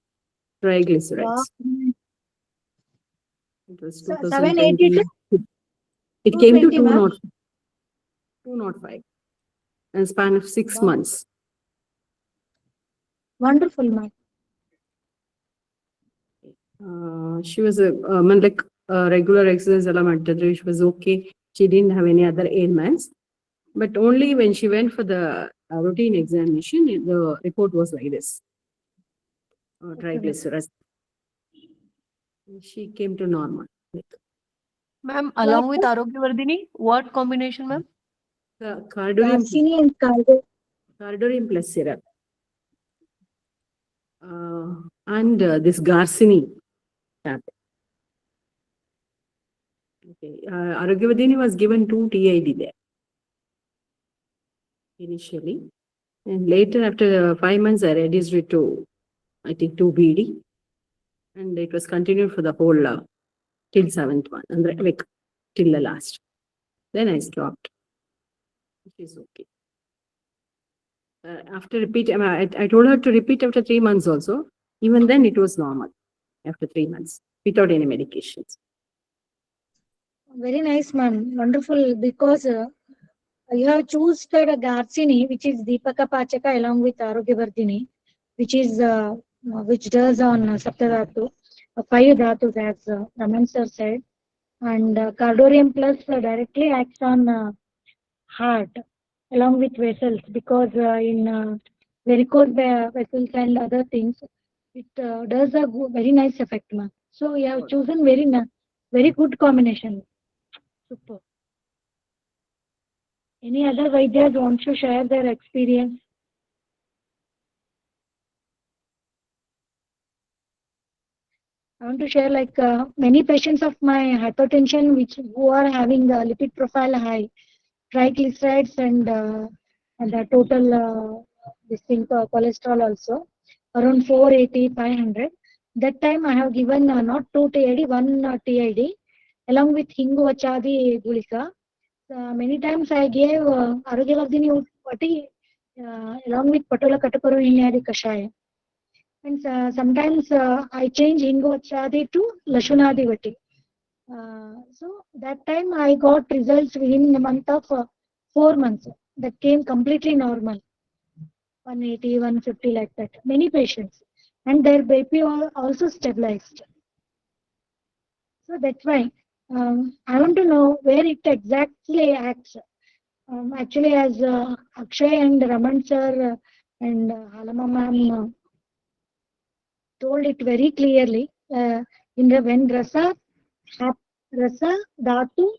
triglycerides. Wow. It was 780 2020. It came to 205 in a span of 6 months. Wonderful, ma'am. She was a regular exercise element. She was okay. She didn't have any other ailments. But only when she went for the routine examination, the report was like this. Triglycerides. She came to normal. Ma'am, along with arogyavardini, what combination, ma'am? Cardorim plus syrup. And this Garcini tablet. Okay. Arogyavardini was given 2 TID there initially, and later after 5 months I reduced it to, I think, 2 BD, and it was continued for the whole till 7th month, and like till the last. Then I stopped. It is okay. After repeat, I told her to repeat after 3 months also. Even then it was normal after 3 months without any medications. Very nice, ma'am. Wonderful, because you have chosen the Garcini, which is Deepaka Pachaka, along with Arogyavardini, which is which does on Saptadhatu, 5 dhatus, as Raman sir said, and Cardorium Plus directly acts on heart along with vessels, because in varicose vessels and other things, it does a very nice effect, ma'am. So you have chosen very good combination. Super. Any other Vaidyas want to share their experience? I want to share, like many patients of my hypertension who are having the lipid profile high, triglycerides and the total this thing cholesterol also around 480 500. That time I have given not 2 TID, 1 TID along with Hingu Vachadi Gulika. Many times I gave Arogyavardini Vati along with Patola Katakaru Inyadi Kashaya. And sometimes I change Hingu Vachadi to Lashunadi Vati. So that time I got results within a month of 4 months. That came completely normal. 180, 150 like that. Many patients. And their BP also stabilized. So that's why I want to know where it exactly acts. Actually, as Akshay and Raman sir and Halama ma'am told it very clearly, in the when rasa dhatu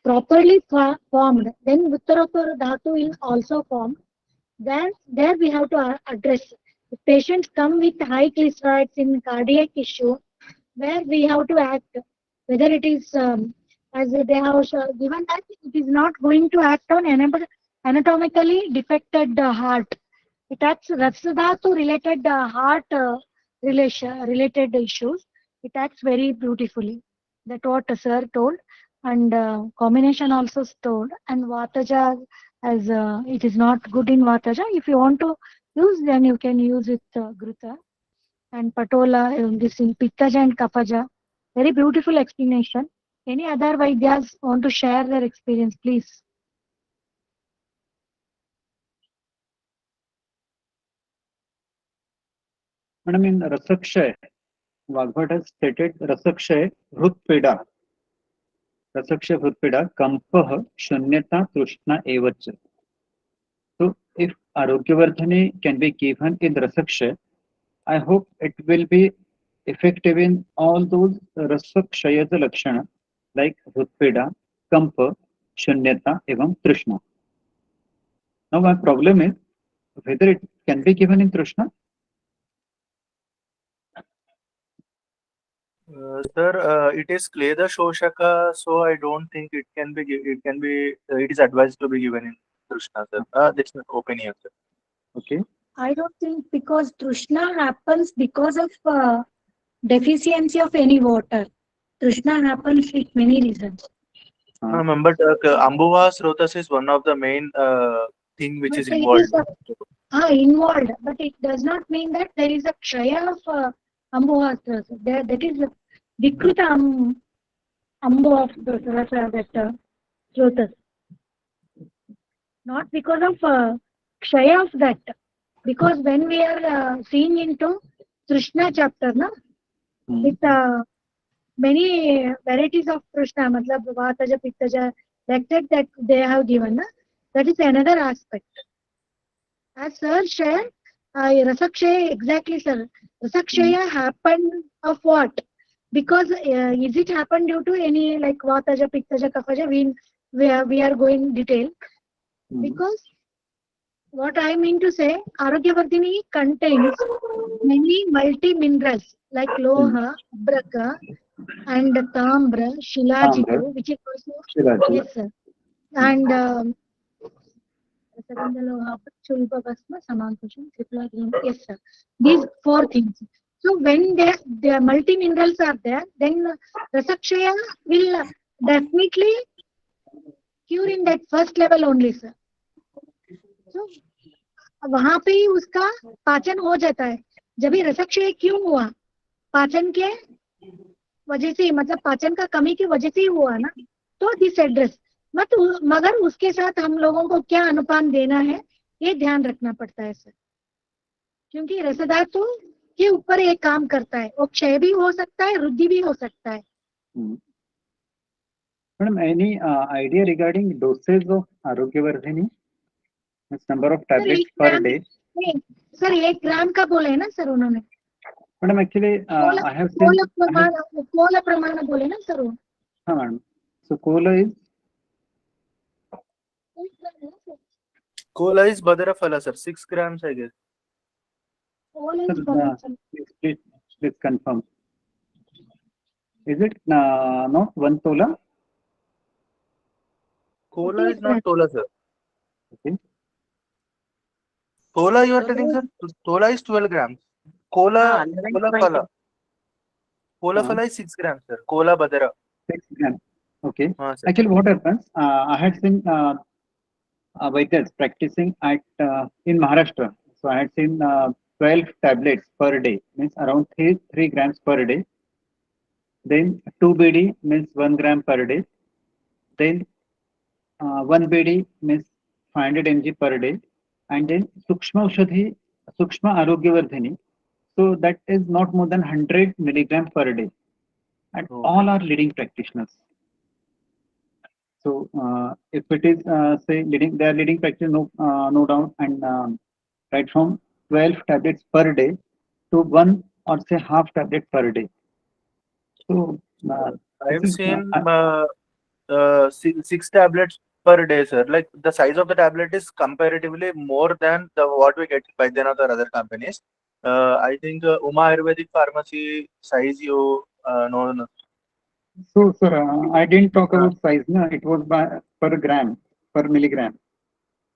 properly formed, then Uttarapara dhatu is also formed. Then there we have to address. If patients come with high glycerides in cardiac issue, where we have to act, whether it is as they have given that it is not going to act on anatomically defected heart. It acts Rasada related heart related issues. It acts very beautifully. That what sir told, and combination also told. And Vataja, as it is not good in Vataja. If you want to use, then you can use with Gruta and Patola. This in Pittaja and Kafaja. Very beautiful explanation. Any other Vaidyas want to share their experience, please? Madam, in Rasakshay, Vagbhat has stated Rasakshay Hrutpeda. Rasakshay Hrutpeda Kampah Shunyata Trishna Evacha. So if Arogyavardhani can be given in Rasakshay, I hope it will be effective in all those Rasakshaya's Lakshana like Hrutpeda, Kampa, Shunyata, evam Trishna. Now my problem is whether it can be given in Trishna. Sir, it is Kleda Shoshaka, so I don't think it can be. It is advised to be given in Krishna, sir. That's my opinion, sir. Okay. I don't think, because Trishna happens because of deficiency of any water. Trishna happens with many reasons. But Ambuva Srotas is one of the main thing which is But it involved. is involved, but it does not mean that there is a Kshaya of Ambuva. That is Vikruta Ambu of that Srotas. Not because of Kshaya of that. Because when we are seeing into Trishna chapter, na, with many varieties of Trishna, matlab Vataja, Pittaja, that they have given, na, that is another aspect. As sir shared, Rasakshaya, exactly sir. Rasakshaya happened of what? Because is it happened due to any like Vataja, Pittaja, Kafaja? We are going detail. Because what I mean to say, Arogyavardini contains many multi-minerals like Loha, Braka, and Tambra, Shilajitu, which is also, yes sir. And yes sir. These four things. So when the multi-minerals are there, then Rasakshaya will definitely cure in that first level only sir. So वहां पे ही उसका पाचन हो जाता है. जब ये रसक्षय क्यों हुआ? पाचन के वजह से, मतलब पाचन का कमी की वजह से ही हुआ ना. तो दिस एड्रेस मगर उसके साथ हम लोगों को क्या अनुपान देना है ये ध्यान रखना पड़ता है सर, क्योंकि रसधातु के ऊपर ये काम करता है. वो क्षय भी हो सकता है, वृद्धि भी हो सकता है. Madam, any idea regarding dosage of Arogyavardhini? Number of tablets per day. Sir, 1 ग्राम का बोले है ना सर उन्होंने. Madam, actually, I have seen. Cola प्रमाण बोले ना सर वो. हाँ madam. So cola is Badara Phala, sir. 6 grams, I guess. Cola is Badara Phala. Please confirm. Is it not 1 tola? Cola is not tola, sir. Okay. Tola you are telling, sir? Tola is 12 grams. Cola Phala. Cola Phala is 6 grams, sir. Cola Badara. 6 grams. Okay. Actually, what happens? I had seen Vaidyas practicing at in Maharashtra. So I had seen 12 tablets per day, means around 3 grams per day. Then 2 BD means 1 gram per day. Then 1 BD means 500 mg per day. And then Sukshma Arogyavardhini. So that is not more than 100 milligrams per day. And all are leading practitioners. So if it is say leading, they are leading practice, no doubt, and right from 12 tablets per day to one or say half tablet per day. So this I've is seen 6 tablets per day, sir. Like the size of the tablet is comparatively more than the what we get by then or other companies. I think Uma Ayurvedic Pharmacy size you no. so sir, I didn't talk about size. No, it was by per gram, per milligram.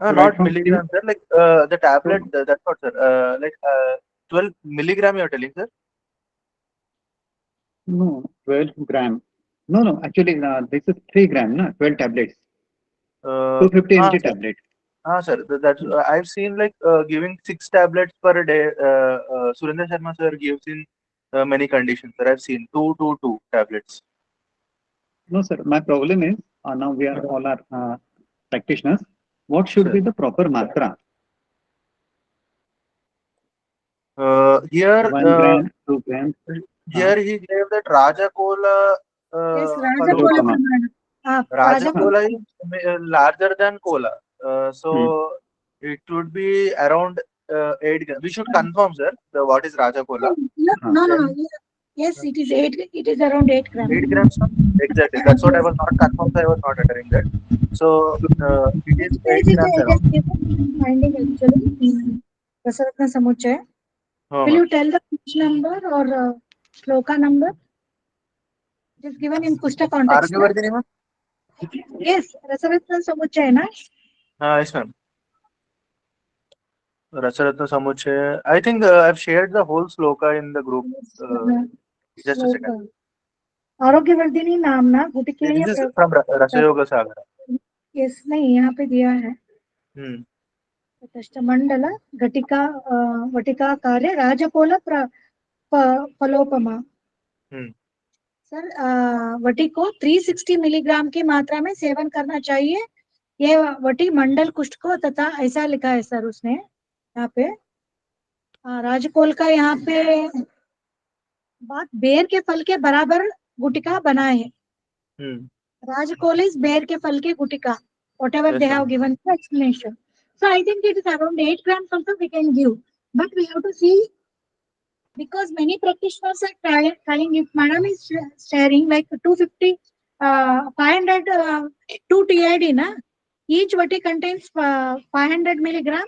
So right Not from three, milligram, sir. Like the tablet, that's what, sir. 12 milligram you're telling, sir? no, 12 gram. No. Actually, this is 3 gram. No, 12 tablets. 250 mg Sir. tablet. Sir. That's I've seen like giving 6 tablets per day. Surendra Sharma sir gives in many conditions. Sir, I've seen two tablets. No, sir. My problem is now we are all are practitioners. What should Sir. be the proper matra? Here 1 gram, 2 grams. here he gave that Raja Cola. Yes, Rajakola Palokama. Pramana. Raja Rajakola. Cola is larger than cola. So it would be around 8 grams. We should confirm, sir, what is Raja Cola. No. Yes, it is 8. It is around 8 grams. 8 grams, no? Exactly. That's what I was not confirmed. So I was not entering that. So it is 8 grams around. Finding actually Rasaratna Samuchaya. Will you tell the page number or shloka number? It is given in Pushta context. Arogyavardini, ma'am? Yes, Rasaratna Samuchaya, na? Yes, ma'am. Rasaratna Samuchaya. I think I've shared the whole sloka in the group. Just a second. Arogyavardhini नामना गुटिकेय This is from Rasayoga Sagara. Yes नहीं यहाँ पे दिया है मंडल घटिका वटिका कार्य राजकोल फलोपमा sir वटी को 360 milligram की मात्रा में सेवन करना चाहिए ये वटी मंडल कुष्ठ को तथा ऐसा लिखा है सर उसने यहाँ पे राजकोल का यहाँ पे बात बेर के फल के बराबर गुटिका बनाए Rajkola is bear ke phal ke gutika, whatever they have given the explanation. So I think it is around 8 grams also we can give. But we have to see, because many practitioners are trying, if madam is sharing like 250, 500, 2 TID, na? Each vati contains 500 milligram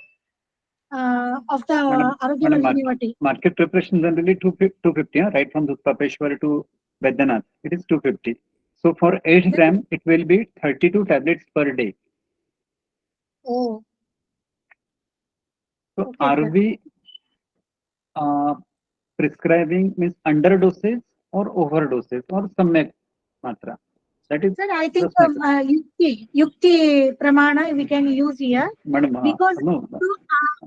of the Arogyavardini vati. Market preparation generally 250, right from Dutpapeshwar to Vedanath. It is 250. So for 8 gram, it will be 32 tablets per day. Oh. So okay, are we prescribing means underdoses or overdoses or samyak matra? That is. Sir, I think yukti pramana we can use here. Madam, because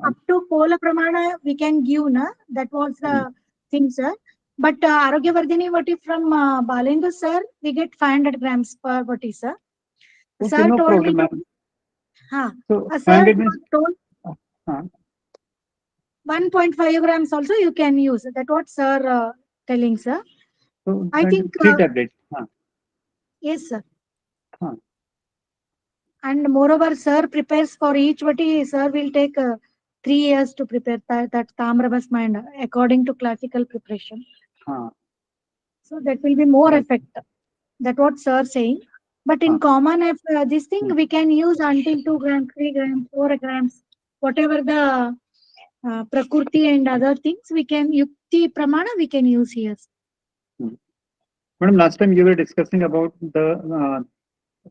up to pola pramana we can give, na? That was the thing, sir. But Arogyavardini vati from Balendra sir, we get 500 grams per vati, sir. Okay, sir no told problem, me. So, sir told 1.5 grams also you can use. That's what sir telling, sir. So I think 3 tablets. Yes, sir. And moreover, sir prepares for each vati. Sir will take 3 years to prepare that tamrabas mind according to classical preparation. So that will be more effective. That's what sir saying. But in common, if this thing we can use until 2 grams, 3 grams, 4 grams, whatever the prakurti and other things, we can yukti pramana we can use here. Madam, last time you were discussing about the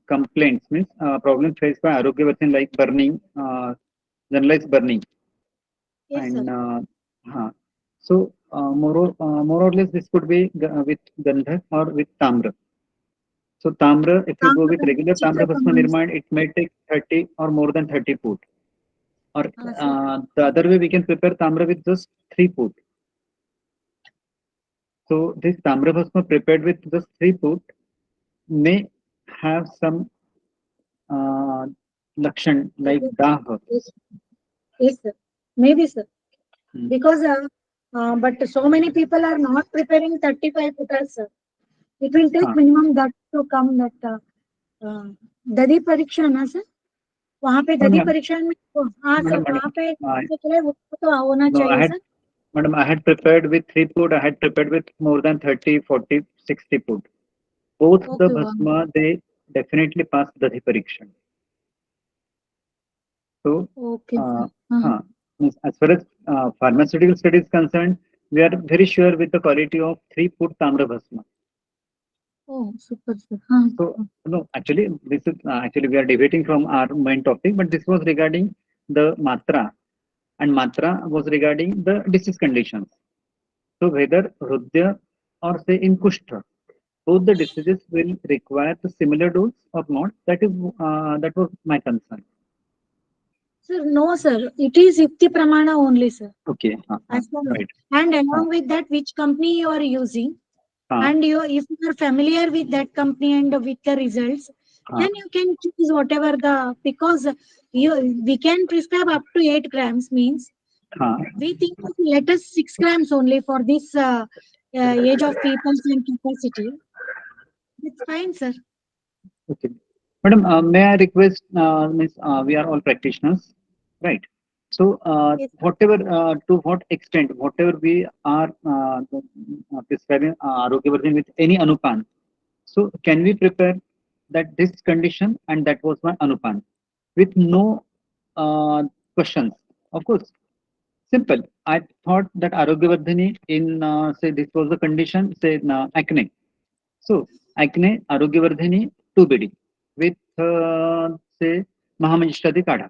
complaints, means problems faced by Arogyavardini like burning, generalized burning. Yes, and sir. So more or less this could be with Gandhak or with Tamra. So Tamra, if you go with regular Tamra Bhasma Nirman, it may take 30 or more than 30 foot. Or the other way we can prepare Tamra with just 3 foot. So this Tamra Bhasma prepared with just 3 foot may have some lakshan like Daha. Yes, sir. Maybe, sir. Because but so many people are not preparing 35 footers, sir. It will take minimum that to come that दधी परीक्षा ना sir, वहाँ पे दधी madam, परीक्षा में हाँ sir, madam, वहाँ पे I- के लिए वो तो होना no, चाहिए sir. Madam, I had prepared with 3 food. I had prepared with more than 30, 40, 60 food. Both the Okay, wow. bhasma, they definitely passed the pariksha. So, Okay, uh, sir. means as far as pharmaceutical studies concerned, we are very sure with the quality of 3 food tamra bhasma. Oh, super, sir. So, no, actually, this is actually we are debating from our main topic, but this was regarding the matra, and matra was regarding the disease conditions. So, whether Hrudya or say in Kushta, both the diseases will require the similar dose or not. That was my concern. Sir, no, sir. It is Yukti Pramana only, sir. Okay, As per right. and along with that, which company you are using, and if you are familiar with that company and with the results, then you can choose whatever because we can prescribe up to 8 grams means we think of let us 6 grams only for this age of people's and capacity. It's fine, sir. Okay. Madam, may I request, Miss, we are all practitioners, right? So, Yes. whatever, to what extent, whatever we are prescribing arogyavardini with any anupan, so can we prepare that this condition and that was my anupan with no questions? Of course, simple. I thought that arogyavardini in, say, this was the condition, say, acne. So, acne, arogyavardhini, 2 BD with say Mahamajishtadi Kadha.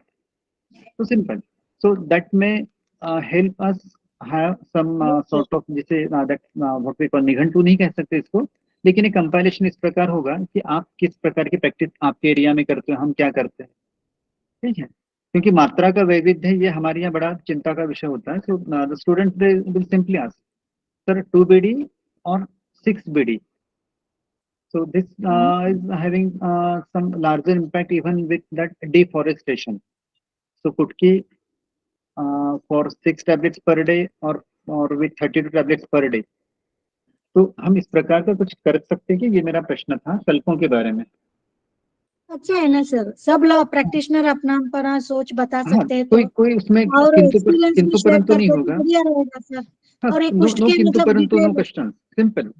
So simple. So that may help us have some sort of जैसे that what we call Nighantu नहीं कह सकते इसको, लेकिन एक compilation इस प्रकार होगा कि आप किस प्रकार की प्रैक्टिस आपके एरिया में करते हो, हम क्या करते हैं, ठीक है, क्योंकि मात्रा का वैविध्य ये हमारे यहाँ बड़ा चिंता का विषय होता है. So the student will simply ask sir 2 BD और 6 BD. So this is having some larger impact even with that deforestation. So Kutki for 6 tablets per day or with 32 tablets per day. तो हम इस प्रकार का कुछ कर सकते हैं कि ये मेरा प्रश्न था कल्पों के बारे में. अच्छा है ना सर, सब लोग प्रैक्टिशनर अपना अपना सोच बता सकते हैं तो कोई उसमें और एक्सपीरियंस भी किंतु शेयर परंतु नहीं करते तो होगा. बढ़िया रहेगा सर. और एक नो कुछ नो के किंतु मतलब परंतु no detail question simple.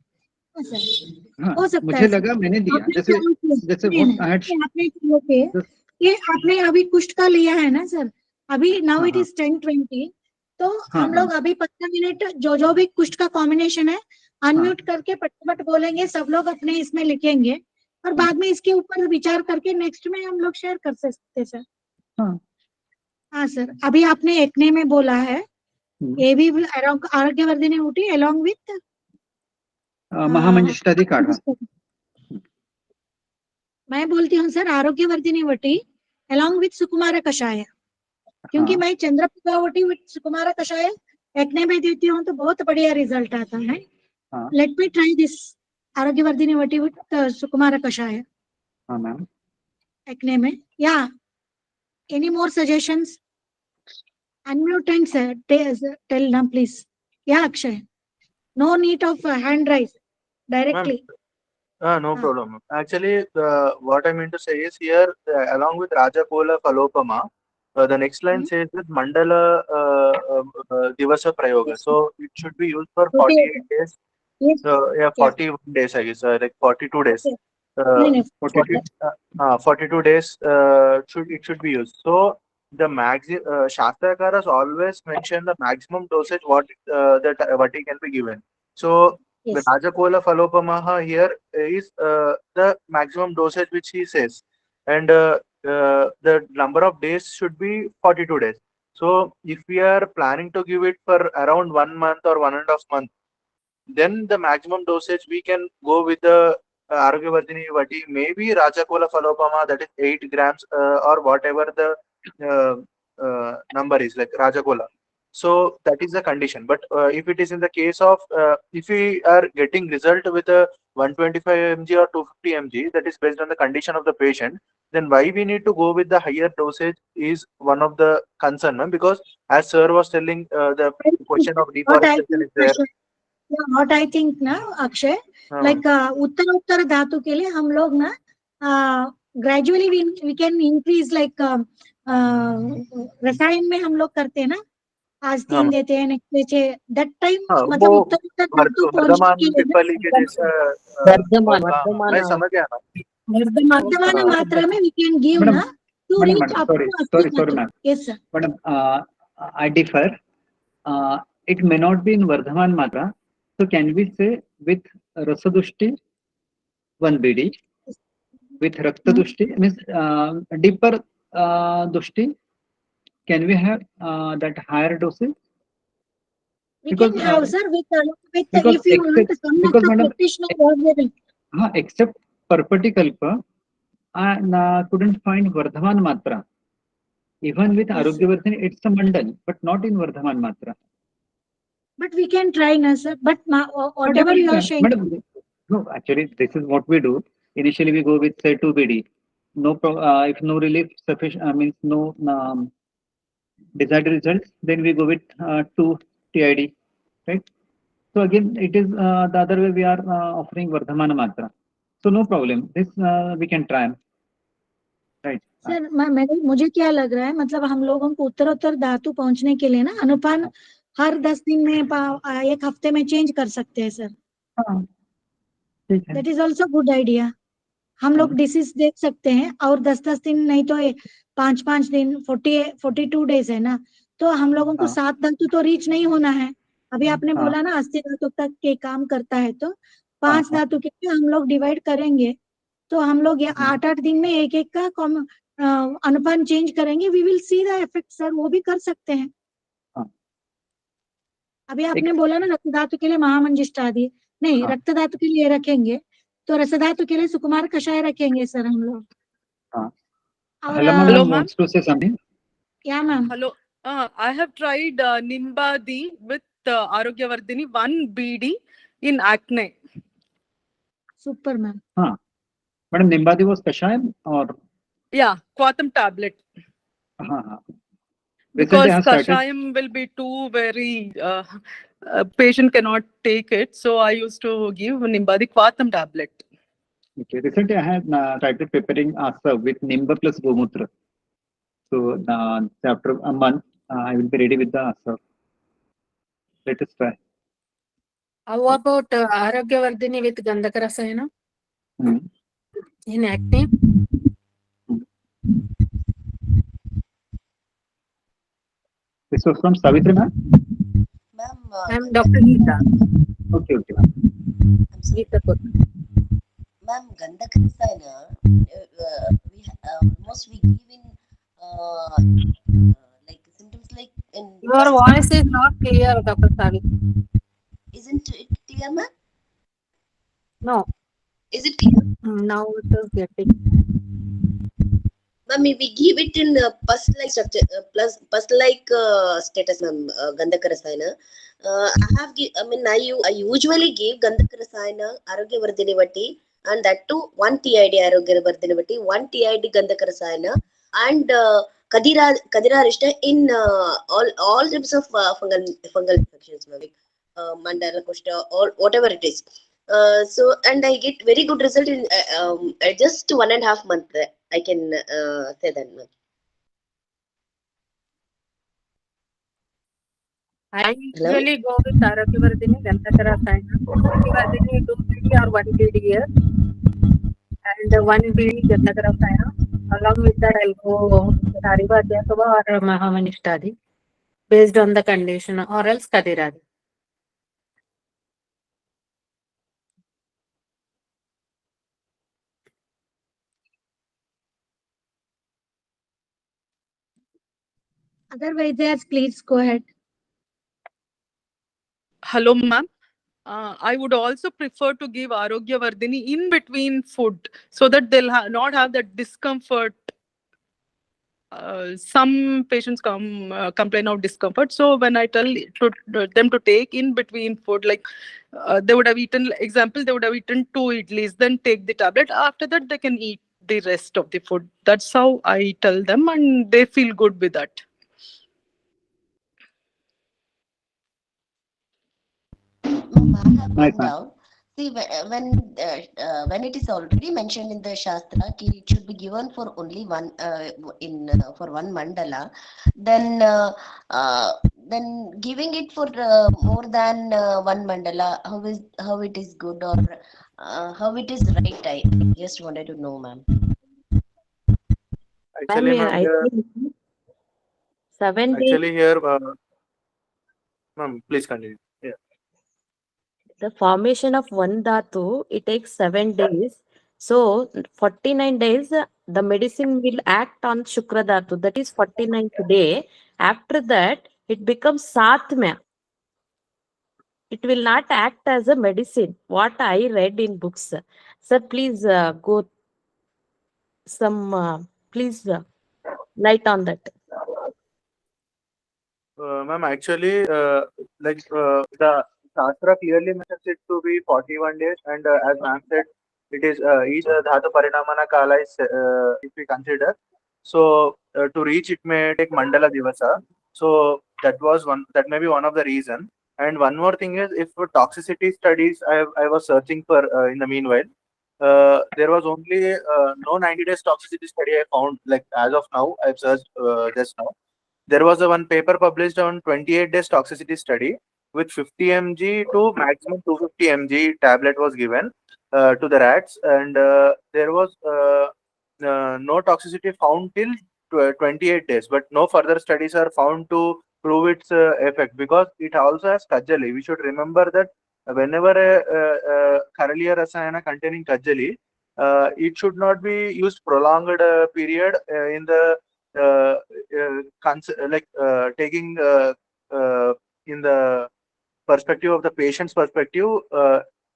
Sir हाँ हो सकता मुझे है सर. लगा मैंने दिया आपने जैसे चालू किया जैसे नहीं, व्हाट आई नहीं, आपने चालू किया ये आपने अभी कुछ का लिया है ना सर, अभी नाउ इट इज 10:20 तो हम लोग अभी 15 मिनट जो भी कुछ का कॉम्बिनेशन है अनम्यूट करके पट बोलेंगे, सब लोग अपने इसमें लिखेंगे और बाद में इसके ऊपर विचार करके नेक्स्ट में हम लोग शेयर कर सकते सर. हाँ सर, अभी आपने एकने में बोला है ये भी आरोग्यवर्धिनी ऊटी along with महामंजिष्ठादि काढ़ा. मैं बोलती हूँ sir Arogyavardhini Vati along with सुकुमार कषाय, क्योंकि मैं चंद्रप्रभा वटी विद सुकुमार कषाय एकने में देती हूँ तो बहुत बढ़िया रिजल्ट आता है. Let me try this Arogyavardhini vati with Sukumar kashaya. हाँ मैम. एकने में या any more suggestions? Unmute and tell now please. Yeah, Akshay. No need of hand raise directly. No problem. Actually, what I mean to say is here, along with Rajakola Falopama, the next line says that Mandala Divasa Prayoga. So it should be used for 48 days. Yes. 41 days, I guess, like 42 days. 42 days it should be used. So the Shastrakaras always mention the maximum dosage what he can be given. So the Rajakola Falopamaha here is the maximum dosage which he says, and the number of days should be 42 days. So if we are planning to give it for around 1 month or 1.5 months, then the maximum dosage we can go with the Arogyavardhini Vati, maybe Rajakola Falopama, that is 8 grams or whatever the number is, like Rajakola. So that is the condition. But if it is in the case of if we are getting result with a 125 mg or 250 mg, that is based on the condition of the patient, then why we need to go with the higher dosage is one of the concern, ma'am, because as sir was telling, the question of deforestation is there. What I think ना Akshay, like उत्तर धातु के लिए हम लोग ना gradually we can increase like रसायन में हम लोग करते हैं ना, आज 3 देते हैं नेक्स्ट डे that time हाँ, मतलब वो उत्तर धातु पहुंचने वर्धमान के लिए ना पिपली के जैसा वर्धमान हाँ, मैं समझ गया ना। वर्धमान मात्रा में we can give Madam, ना to madam, reach madam, up to sorry, 80 sorry, धातु. ma'am. Yes sir. Madam, I differ. It may not be in Vardhaman Matra. So can we say with Rasadushti 1 BD, with Rakta Dushti means deeper Dushti, can we have that higher dosage? We Because can have sir with because if you want except, some of because the madam, practitioner except Parpatikalpa, I couldn't find Vardhaman Matra. Even with Yes, sir. Arogyavardini, it's a mandal, but not in Vardhaman Matra. But we can try na sir. But whatever you are saying. Madam, no, actually, this is what we do. Initially, we go with say 2 BD. No, if no relief sufficient, means no desired results, then we go with 2 TID, right? So again, it is the other way we are offering Vardhamana Matra. So no problem. This we can try, right? Sir madam मुझे क्या लग रहा है, मतलब हम लोगों को उत्तरोत्तर धातु पहुंचने के लिए ना अनुपान हर 10 दिन में 1 हफ्ते में चेंज कर सकते हैं sir. That is also good idea. हम लोग डिसीज देख सकते हैं और 10-10 दिन नहीं तो 5-5 दिन 42 डेज है ना, तो हम लोगों को 7 धातु तो रीच नहीं होना है. अभी आपने बोला ना 80 धातु तक के काम करता है, तो 5 धातु के हम लोग डिवाइड करेंगे, तो हम लोग ये 8-8 दिन में एक का अनुपान चेंज करेंगे. We will see the effect sir. वो भी कर सकते हैं. अभी आपने बोला ना रक्त धातु के लिए महामंजिष्ठादि, नहीं रक्त धातु के लिए रखेंगे, तो रस धातु के लिए सुकुमार कषाय रखेंगे सर हम लोग. Hello, ma'am. Wants to say something? Yeah, ma'am. Hello. I have tried Nimbadi with Arogyavardini 1 BD in acne. Super, ma'am. Madam, Nimbadi was Kashayam or? Yeah, Quatam tablet. Because Kashayam will be too very, patient cannot take it. So I used to give Nimbadi Quatam tablet. Okay. Recently, I had started preparing Asa with Nimba plus Gomutra. So after a month, I will be ready with the Asa. Let us try. How about Arogyavardini with Gandhaka Rasayana? In acne? This was from Savitri, ma'am? Ma'am, I'm Dr. Geeta. Okay, ma'am. Geeta Kur. Ma'am, Gandhaka Rasayana, we give in like symptoms like in. Your voice is not clear, Dr. Savitri. Isn't it clear, ma'am? No. Is it clear? Now it is getting. Ma'am, we give it in pus-like structure, pus-like status, ma'am. Gandhaka Rasayana. I usually give Gandhaka Rasayana, Arogyavardini Vati, and that too 1 TID Arogyavardini Vati, 1 TID Gandhaka Rasayana, and Kadira Rishta in all types of fungal infections, ma'am. Mandala Kushta, or whatever it is. So, and I get very good result in just 1.5 months. I can say that, ma'am. I usually go with Arogyavardini, Gandhaka Rasayana. Arogyavardini 2 BD or 1 BD here, and 1 BD Gandhaka Rasayana. Along with that, I'll go with Haribhatyasava or Mahamanistadi based on the condition, or else Kadiradi. Otherwise, please go ahead. Hello, ma'am. I would also prefer to give Arogyavardini in between food so that they'll not have that discomfort. Some patients complain of discomfort. So when I tell them to take in between food, like they would have eaten, example, they would have eaten 2 idlis, then take the tablet. After that, they can eat the rest of the food. That's how I tell them, and they feel good with that. I have one down. See, when it is already mentioned in the Shastra, it should be given for only one for one mandala, then uh, then giving it for more than one mandala, how it is good or how it is right? I just wanted to know, ma'am. Ma'am, Actually, ma'am, I here, think 7 days, actually here, ma'am, please continue. Yeah. the formation of one dhatu, it takes 7 days. So 49 days, the medicine will act on Shukra dhatu. That is 49th day. After that, it becomes Satmya. It will not act as a medicine. What I read in books. Sir, please go some, please light on that. Ma'am, actually, the Shastra clearly mentions it to be 41 days, and as ma'am said, it is each dhatu parinamana kala is if we consider. So to reach it may take mandala divasa. So that was one. That may be one of the reason. And one more thing is, if for toxicity studies, I was searching for in the meanwhile. There was only no 90 days toxicity study I found. Like as of now, I've searched just now. There was a one paper published on 28 days toxicity study with 50 mg to maximum 250 mg tablet was given to the rats, and there was no toxicity found till 28 days, but no further studies are found to prove its effect because it also has kajali. We should remember that whenever a Karalia Rasayana containing kajali, it should not be used prolonged period in the uh, taking in the perspective of the patient's perspective,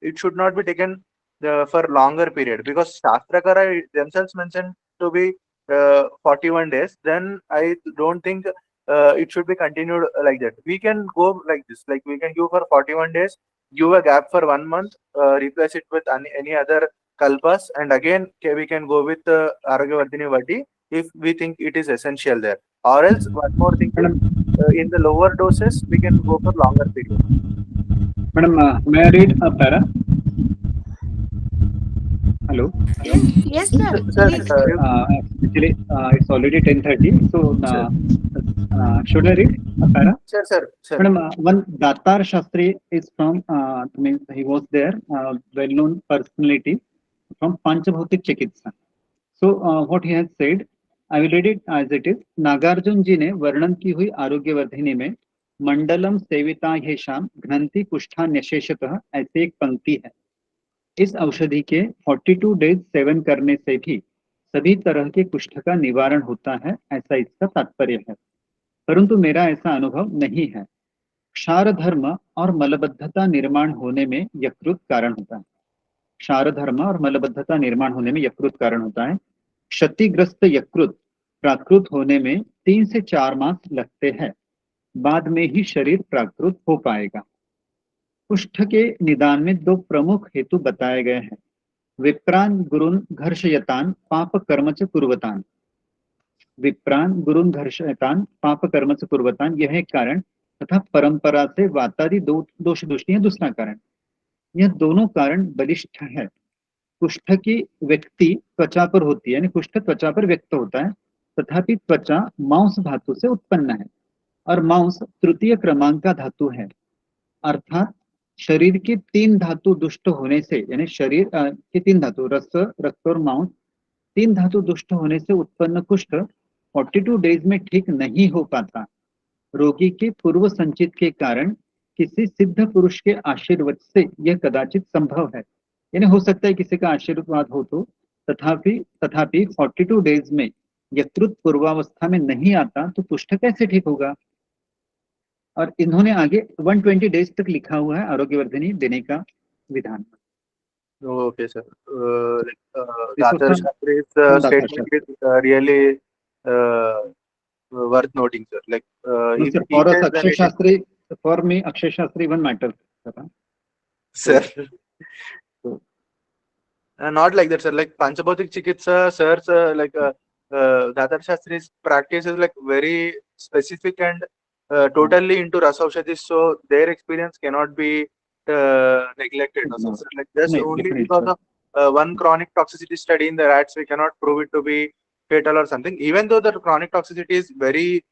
it should not be taken for longer period because Shastrakara themselves mentioned to be 41 days. Then I don't think it should be continued like that. We can go like this, like we can give for 41 days, give a gap for 1 month, replace it with any other kalpas, and again we can go with Arogyavardini Vati if we think it is essential there. Or else, one more thing is, Madam, in the lower doses, we can go for longer period. madam, may I read a para? Hello. Yes, sir. Sir, Please. Actually, it's already 10:30. So, sir, should I read a para? sir. Madam, one Datar Shastri is from, I mean, he was there, well-known personality from Panchabhautik Chikitsa. So, what he has said, I will read it as it is. Nagarjuna जी ने वर्णन की हुई आरोग्यवर्धिनी में मंडलम सेविता हेशाम घ्नंति कुष्ठा निशेषतः ऐसे एक पंक्ति है। इस औषधि के 42 डेज सेवन करने से भी सभी तरह के कुष्ठ का निवारण होता है, ऐसा इसका तात्पर्य है। परंतु मेरा ऐसा अनुभव नहीं है। क्षार धर्म और मलबद्धता निर्माण होने में यकृत कारण होता है। क्षार धर्म और मलबद्धता निर्माण होने में यकृत कारण होता है। क्षतिग्रस्त यकृत प्राकृत होने में 3 से 4 मास लगते हैं। बाद में ही शरीर प्राकृत हो पाएगा। कुष्ठ के निदान में 2 प्रमुख हेतु बताए गए हैं। विप्रान गुरुन घर्षयतान पाप कर्म च कुर्वतान। विप्रान गुरुन घर्षयतान पाप कर्म च कुर्वतान, यह एक कारण तथा परंपरा से वातादि दोष दूषणीय दूसरा कारण। यह दोनों कारण बलिष्ठ है। कुष्ठ की व्यक्ति त्वचा पर होती है, यानी कुष्ठ त्वचा पर व्यक्त होता है, तथापि त्वचा मांस धातु से उत्पन्न है और मांस तृतीय क्रमांक का धातु है। अर्थात शरीर के 3 धातु दुष्ट होने से, यानी शरीर के 3 धातु रस, रक्त और मांस, 3 धातु दुष्ट होने से उत्पन्न कुष्ठ 42 डेज में ठीक नहीं हो पाता। रोगी के पूर्व संचित के कारण किसी सिद्ध पुरुष के आशीर्वाद से यह कदाचित संभव है। यानी हो सकता है किसी का आशीर्वाद हो तो, तथापि 42 डेज में यकृत पूर्वावस्था में नहीं आता तो कुष्ठ कैसे ठीक होगा। और इन्होंने आगे 120 डेज तक लिखा हुआ है आरोग्यवर्धिनी देने का विधान। Okay, sir. This was Datar from Shastri's Datar statement Shastri. is really worth noting, sir. Like, No, if sir, he for us, says, then Akshay it is, Shastri, for me, Akshay Shastri one matter. sir. So, Not like that, sir. Like Panchabautik Chikitsa, sir's Datar Shastri's practice is like very specific and totally into Rasaushadis, so their experience cannot be neglected. No, No, so, like just no, only different, because sir. of one chronic toxicity study in the rats, we cannot prove it to be fatal or something. Even though the chronic toxicity is very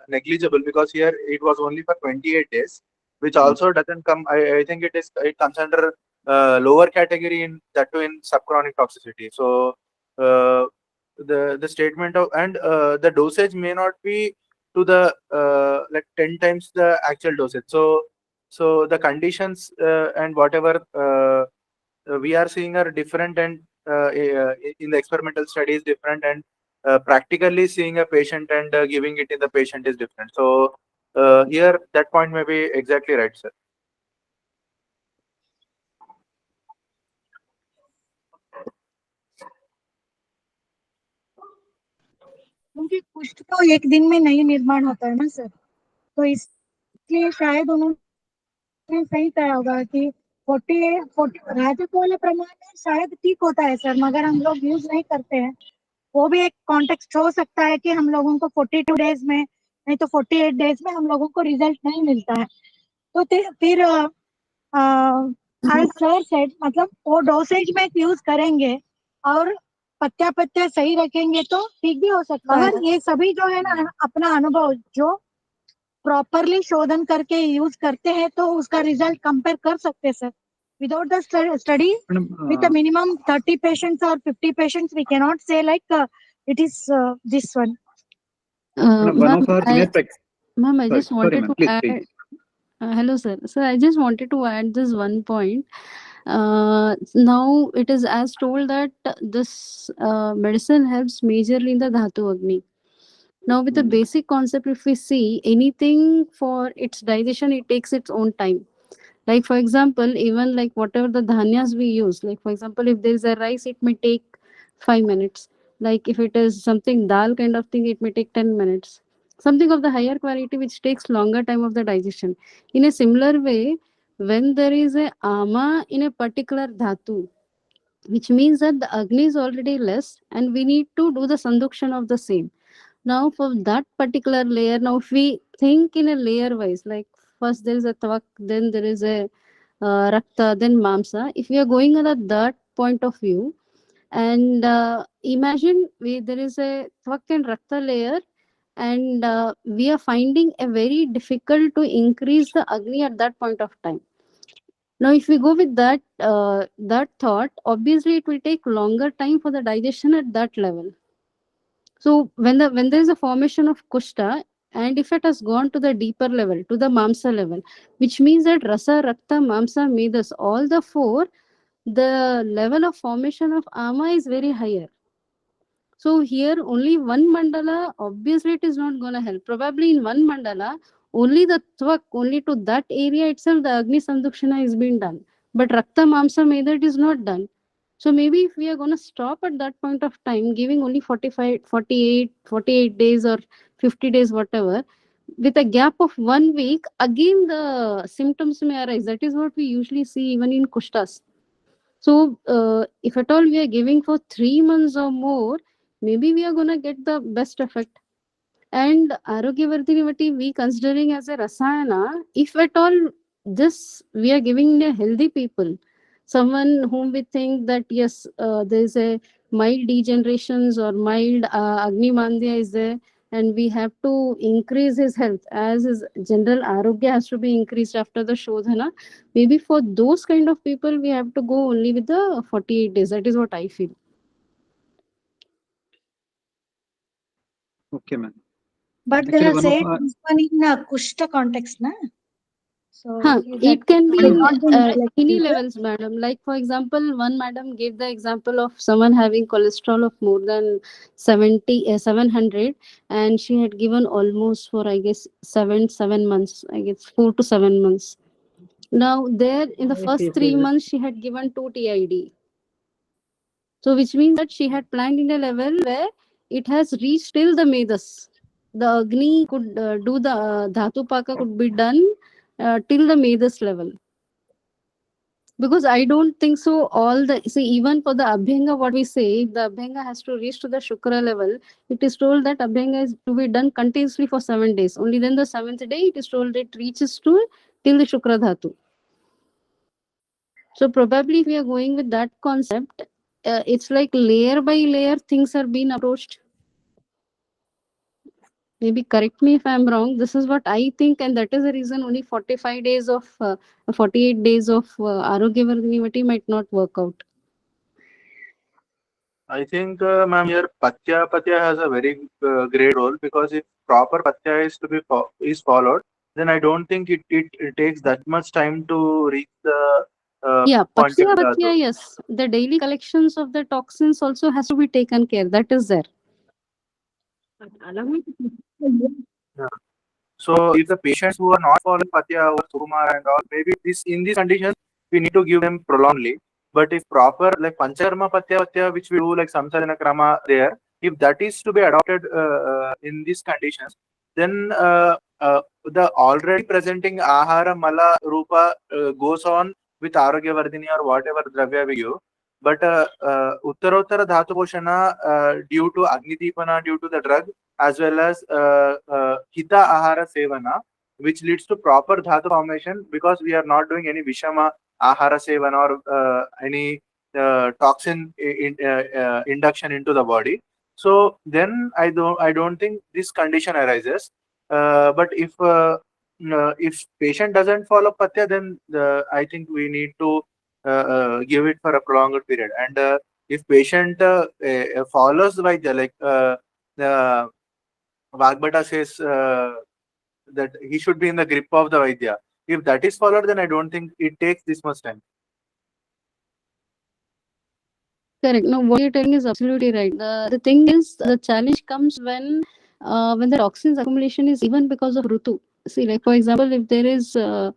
negligible, because here it was only for 28 days, which also doesn't come. I think it comes under lower category in that too in subchronic toxicity. So the statement of and the dosage may not be to the like 10 times the actual dosage. So the conditions and whatever we are seeing are different, and in the experimental study is different, and practically seeing a patient and giving it in the patient is different. So here that point may be exactly right, sir. क्योंकि कुष्ठ तो एक दिन में नहीं निर्माण होता है ना सर, तो इसलिए शायद उन्होंने सही कहा होगा कि 40 राजक वाले प्रमाण में शायद ठीक होता है सर, मगर हम लोग यूज नहीं करते हैं। वो भी एक कॉन्टेक्स्ट हो सकता है कि हम लोगों को 42 डेज में, नहीं तो 48 डेज में हम लोगों को रिजल्ट नहीं मिलता है। तो फिर सर सेड मतलब वो डोसेज में यूज करेंगे और पत्या सही रखेंगे तो ठीक भी हो सकता है। मगर ये सभी जो है ना अपना अनुभव जो प्रॉपरली शोधन करके यूज करते हैं तो उसका रिजल्ट कंपेयर कर सकते हैं sir. Without the study, with a minimum 30 patients or 50 patients, we cannot say like it is this one. One of our Ma'am, I just sorry, wanted ma'am, to please, add. please. Hello, sir. So I just wanted to add this one point. Now it is as told that this medicine helps majorly in the Dhatu Agni. Now, with the basic concept, if we see anything for its digestion, it takes its own time. Like for example, even like whatever the dhanyas we use, like for example, if there is a rice, it may take 5 minutes. Like if it is something dal kind of thing, it may take 10 minutes. Something of the higher quality which takes longer time of the digestion. In a similar way, when there is a ama in a particular dhatu, which means that the agni is already less and we need to do the sandukshan of the same. Now for that particular layer, now if we think in a layer wise, like first there is a tvak, then there is a rakta, then mamsa. If we are going on that point of view, and imagine there is a tvak and rakta layer, and we are finding a very difficult to increase the agni at that point of time. Now if we go with that thought, obviously it will take longer time for the digestion at that level. So when there is a formation of kushta, and if it has gone to the deeper level, to the mamsa level, which means that rasa, rakta, mamsa, medas, all the four, the level of formation of ama is very higher. So here only one mandala, obviously it is not going to help. Probably in one mandala, only the tvak, only to that area itself, the agni sandukshana is being done. But rakta, mamsa, meda, it is not done. So maybe if we are going to stop at that point of time, giving only 45, 48 days or 50 days, whatever, with a gap of 1 week, again the symptoms may arise. That is what we usually see even in kushtas. So if at all we are giving for 3 months or more, maybe we are going to get the best effect. And arogyavardini we considering as a rasayana, if at all this we are giving a healthy people, someone whom we think that yes, there is a mild degenerations or mild agni mandya is there, and we have to increase his health as his general arogya has to be increased after the shodhana. Maybe for those kind of people we have to go only with the 48 days. That is what I feel. Okay, ma'am. But they have said this one in a kushta context, na? So it can be not be in any neglected. levels, madam. Like for example, one madam gave the example of someone having cholesterol of more than 700, and she had given almost for I guess 7 months, I guess 4 to 7 months. Now there in the first 3 months she had given 2 TID. So which means that she had planned in a level where it has reached till the medas. The agni could do the dhatu paka could be done till the medas level. Because I don't think so. All the even for the abhyanga, what we say, the abhyanga has to reach to the shukra level. It is told that abhyanga is to be done continuously for 7 days. Only then the seventh day it is told it reaches to till the shukra dhatu. So probably if we are going with that concept, it's like layer by layer things are being approached. Maybe correct me if I'm wrong. This is what I think, and that is the reason only 45 days of 48 days of arogyavardini might not work out. I think, ma'am, here Patya has a very great role, because if proper Patya is to be is followed, then I don't think it takes that much time to reach the Yeah, quantum Patya, dhatu. yes. The daily collections of the toxins also has to be taken care. That is there. But along with Yeah. So if the patients who are not following Patya or Sukumar and all, maybe this in these conditions we need to give them prolongedly. But if proper like Panchakarma Patya, which we do like Samsarana Krama there, if that is to be adopted in these conditions, then the already presenting Ahara Mala Rupa goes on with Arogyavardini or whatever Dravya we give. But Uttarottara Dhatu Poshana, due to Agnidipana, due to the drug, as well as Hita Ahara Sevana, which leads to proper Dhatu formation, because we are not doing any Vishama Ahara Sevana or any toxin induction into the body. So then I don't think this condition arises. But if patient doesn't follow Patya, then I think we need to give it for a prolonged period. And if patient follows Vaidya, like the Vagbata says that he should be in the grip of the Vaidya. If that is followed, then I don't think it takes this much time. Correct. No, what you're telling is absolutely right. The thing is, the challenge comes when the toxins accumulation is even because of Rutu. See, like for example, if there is more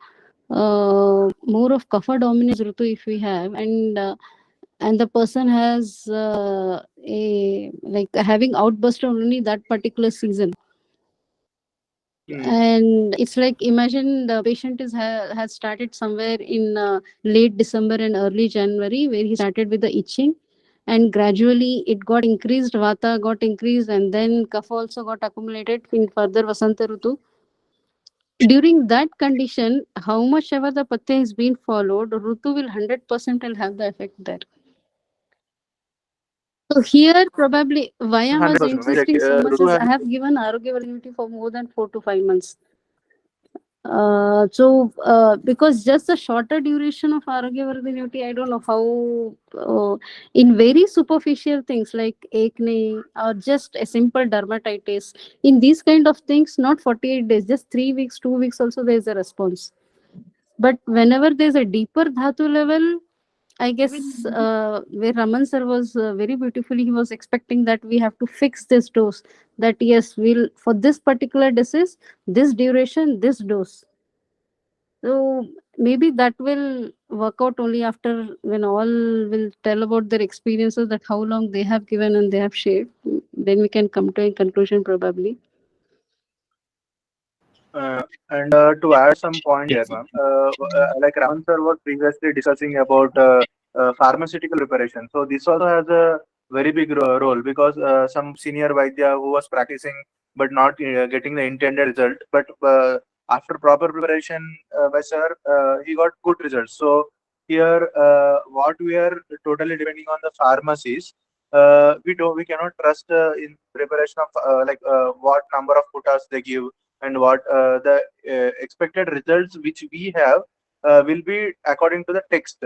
of kapha dominance Rutu, if we have, and the person has a like having outburst on only that particular season, and it's like imagine the patient has started somewhere in late December and early January, where he started with the itching, and gradually it got increased, vata got increased, and then kapha also got accumulated in further vasanta rutu. During that condition, how much ever the patya is being followed, rutu will 100% will have the effect there. So here probably why am I 100%. Like insisting so much Rutu is has I have given Arogyavardini for more than 4 to 5 months. Because just a shorter duration of Arogyavardini, I don't know how, in very superficial things like acne or just a simple dermatitis, in these kind of things, not 48 days, just 3 weeks, 2 weeks also there is a response. But whenever there's a deeper dhatu level, I guess where Raman sir was very beautifully, he was expecting that we have to fix this dose. That yes, we'll for this particular disease, this duration, this dose. So maybe that will work out only after when all will tell about their experiences, that how long they have given and they have shared. Then we can come to a conclusion probably. And to add some point here, ma'am, like Raman sir was previously discussing about pharmaceutical preparation. So this also has a very big role, because some senior Vaidya who was practicing but not getting the intended result, but after proper preparation by sir, he got good results. So here, what we are totally depending on the pharmacies. We cannot trust in preparation of what number of putas they give, and what the expected results which we have will be according to the text.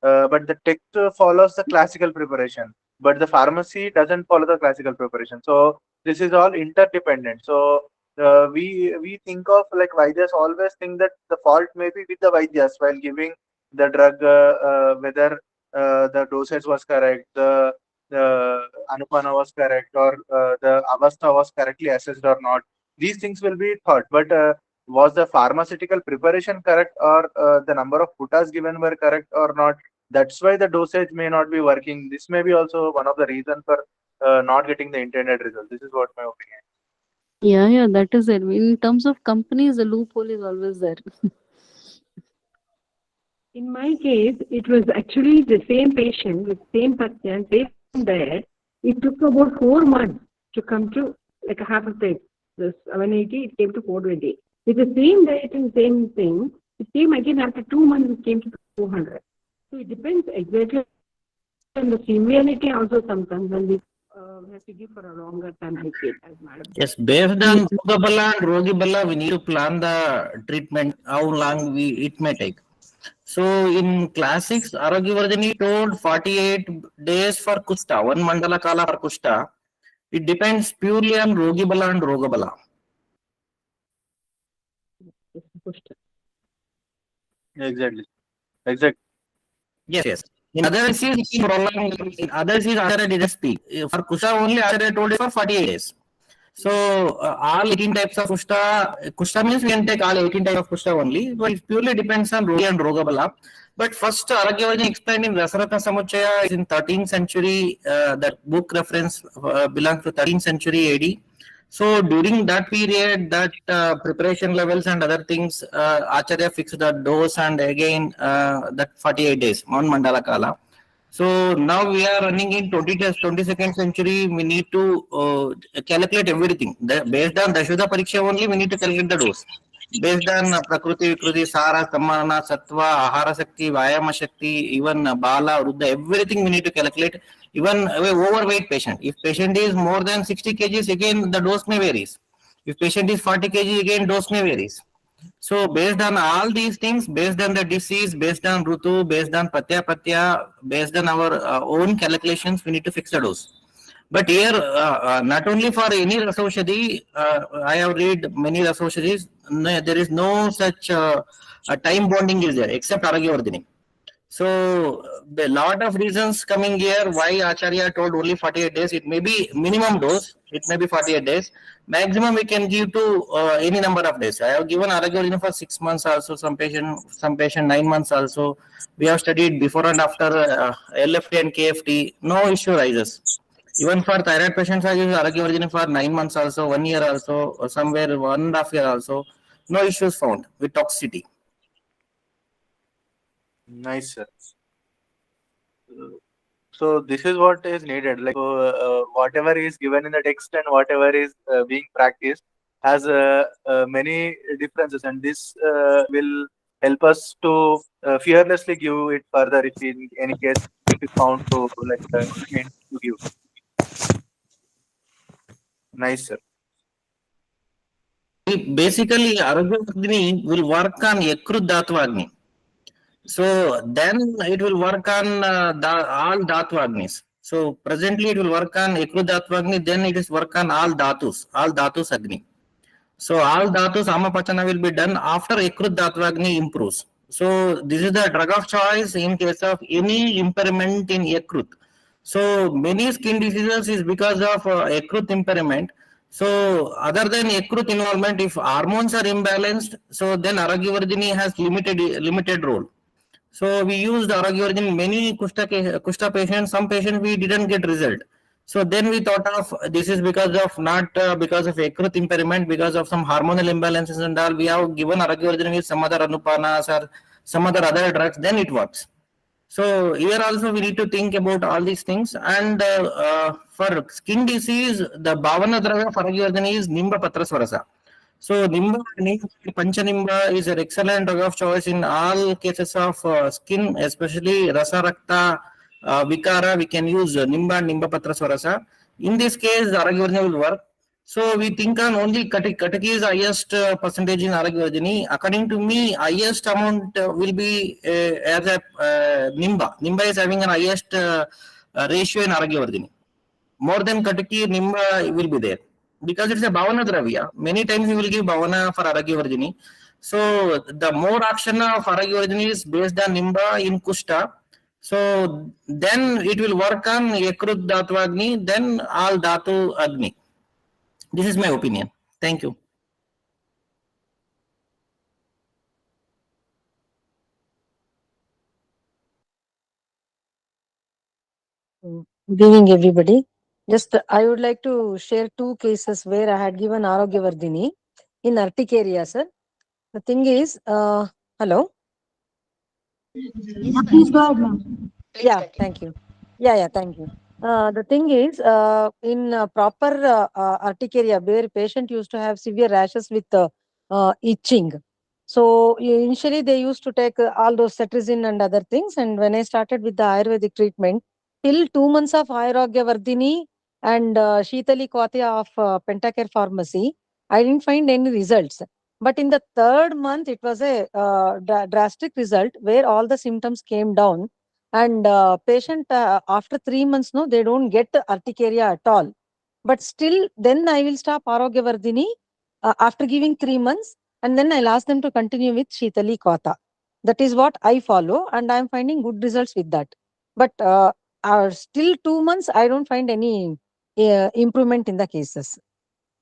But the text follows the classical preparation, but the pharmacy doesn't follow the classical preparation. So this is all interdependent. So we think of like Vaidyas always think that the fault may be with the Vaidyas while giving the drug, whether the dosage was correct, the Anupana was correct, or the Avastha was correctly assessed or not. These things will be thought, but was the pharmaceutical preparation correct, or the number of putas given were correct or not? That's why the dosage may not be working. This may be also one of the reasons for not getting the intended result. This is what my opinion. Yeah, that is it. In terms of companies, the loophole is always there. in my case, it was actually the same patient with same patient, same diet. It took about 4 months to come to like a half a plate. The 780, it came to 420. With the same diet and same thing, it came again after 2 months, it came to 200. So it depends exactly on the severity also sometimes, when we have to give for a longer time like it, as madam. Yes, based on Rogabala and Rogibala, we need to plan the treatment, how long it may take. So in classics, Arogyavardhini told 48 days for Kusta, one Mandala Kala for Kusta. It depends purely on Rogibala and Rogabala. Exactly. Exactly. Yes, yes. In other diseases, in prolonged, in other diseases, Acharya didn't speak. For Kusta only, Acharya told it for 48 days. So all 18 types of Kushta means we can take all 18 types of Kushta only, but it purely depends on Rogi and Rogabala. But first, Aragyavardhani explained in Rasaratna Samuchaya is in 13th century. That book reference belongs to 13th century AD. So during that period, that preparation levels and other things, Acharya fixed the dose and again that 48 days on Mandala Kala. So now we are running in 22nd century. We need to calculate everything. Based on Dashuda Pariksha only, we need to calculate the dose. Based on Prakriti, Vikruti, Sara, Samana, Sattva, Ahara Shakti, Vayama Shakti, even Bala, Ruddha, everything we need to calculate. Even overweight patient. If patient is more than 60 kgs, again the dose may varies. If patient is 40 kg, again dose may varies. So based on all these things, based on the disease, based on Rutu, based on Patya, based on our own calculations, we need to fix the dose. But here, not only for any Rasaushadhi, I have read many Rasaushadhis, no, there is no such time bonding is there, except Aragyavardhini. So the lot of reasons coming here why Acharya told only 48 days. It may be minimum dose. It may be 48 days. Maximum we can give to any number of days. I have given Aragyavardhini for 6 months also. Some patient 9 months also. We have studied before and after LFT and KFT. No issue rises. Even for thyroid patients, I use Aragyavardhini for 9 months also, 1 year also, or somewhere 1.5 year also. No issues found with toxicity. Nice, sir. So this is what is needed. Like whatever is given in the text and whatever is being practiced has many differences, and this will help us to fearlessly give it further if in any case if we found to like need to give. Nice, sir. Basically, Arogyavardhini will work on Yakrut Dhatvagni. So then it will work on all Dhatvagnis. So presently it will work on Yakrut Dhatvagni, then it is work on all Dhatus Agni. So all Dhatus Amapachana will be done after Yakrut Dhatvagni improves. So this is the drug of choice in case of any impairment in Yakrut. So many skin diseases is because of Yakrut impairment. So other than Yakrut involvement, if hormones are imbalanced, so then Aragyavardhini has limited role. So we used Arogyavardhini in many Kushta patients. Some patients we didn't get result. So then we thought of this is because of not because of Yakrut impairment, because of some hormonal imbalances and all. We have given Arogyavardhini with some other Anupanas or some other drugs. Then it works. So here also we need to think about all these things. And for skin disease, the Bhavana Dravya for Arogyavardhini is Nimba Patrasvarasa. So Nimba, Panchanimba is an excellent drug of choice in all cases of skin, especially Rasa Rakta, Vikara. We can use Nimba and Nimba Patra Swarasa. In this case, Aragyavardhini will work. So we think on only Kataki is highest percentage in Aragyavardhini. According to me, highest amount will be as a Nimba. Nimba is having an highest ratio in Aragyavardhini. More than Kataki, Nimba will be there. Because it's a Bhavana Dravya. Many times we will give Bhavana for Aragyavardhini. So the more action of Aragyavardhini is based on Nimba in Kushta. So then it will work on Yakrut Dhatu Agni, then all Dhatu Agni. This is my opinion. Thank you. Good evening, everybody. Just I would like to share two cases where I had given Arogyavardhini in urticaria, sir. The thing is, hello. Please go ahead, ma'am. Yeah, thank you. Yeah, thank you. The thing is, in proper urticaria, where patient used to have severe rashes with itching. So initially they used to take all those cetirizine and other things. And when I started with the Ayurvedic treatment, till 2 months of arogyavardini and Sheetali Kwatya of Pentacare Pharmacy, I didn't find any results. But in the third month, it was a drastic result where all the symptoms came down. And patient after 3 months, no, they don't get urticaria at all. But still, then I will stop arogyavardini after giving 3 months, and then I'll ask them to continue with Sheetali Kwata. That is what I follow, and I'm finding good results with that. But still 2 months, I don't find any improvement in the cases.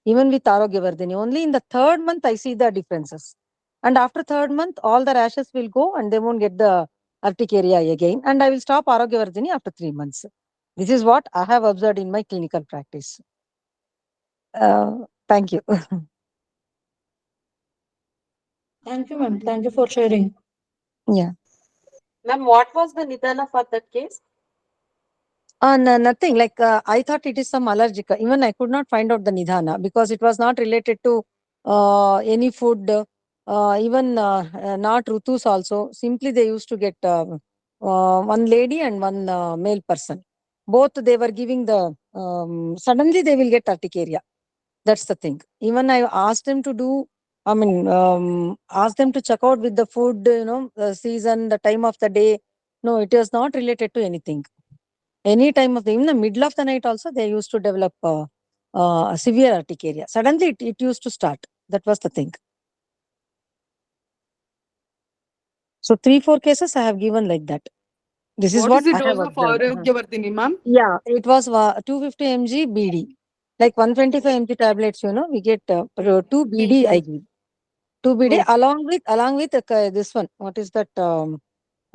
Even with arogyavardini, only in the third month I see the differences. And after third month, all the rashes will go and they won't get the urticaria again. And I will stop arogyavardini after 3 months. This is what I have observed in my clinical practice. Thank you. Thank you, ma'am. Thank you for sharing. Yeah. Ma'am, what was the nidana for that case? No, nothing. Like I thought it is some allergic. Even I could not find out the nidhana because it was not related to any food, even not rutus also. Simply they used to get one lady and one male person. Both they were giving the suddenly they will get urticaria. That's the thing. Even I asked them to do. I mean, ask them to check out with the food. The season, the time of the day. No, it is not related to anything. Any time of the, in the middle of the night also, they used to develop severe urticaria. Suddenly it used to start. That was the thing. So 3-4 cases I have given like that. This is what the I have dose of observed. arogyavardini, ma'am? Yeah, it was 250 mg BD. Like 125 mg tablets, we get 2 BD I give. 2 BD along with this one. What is that?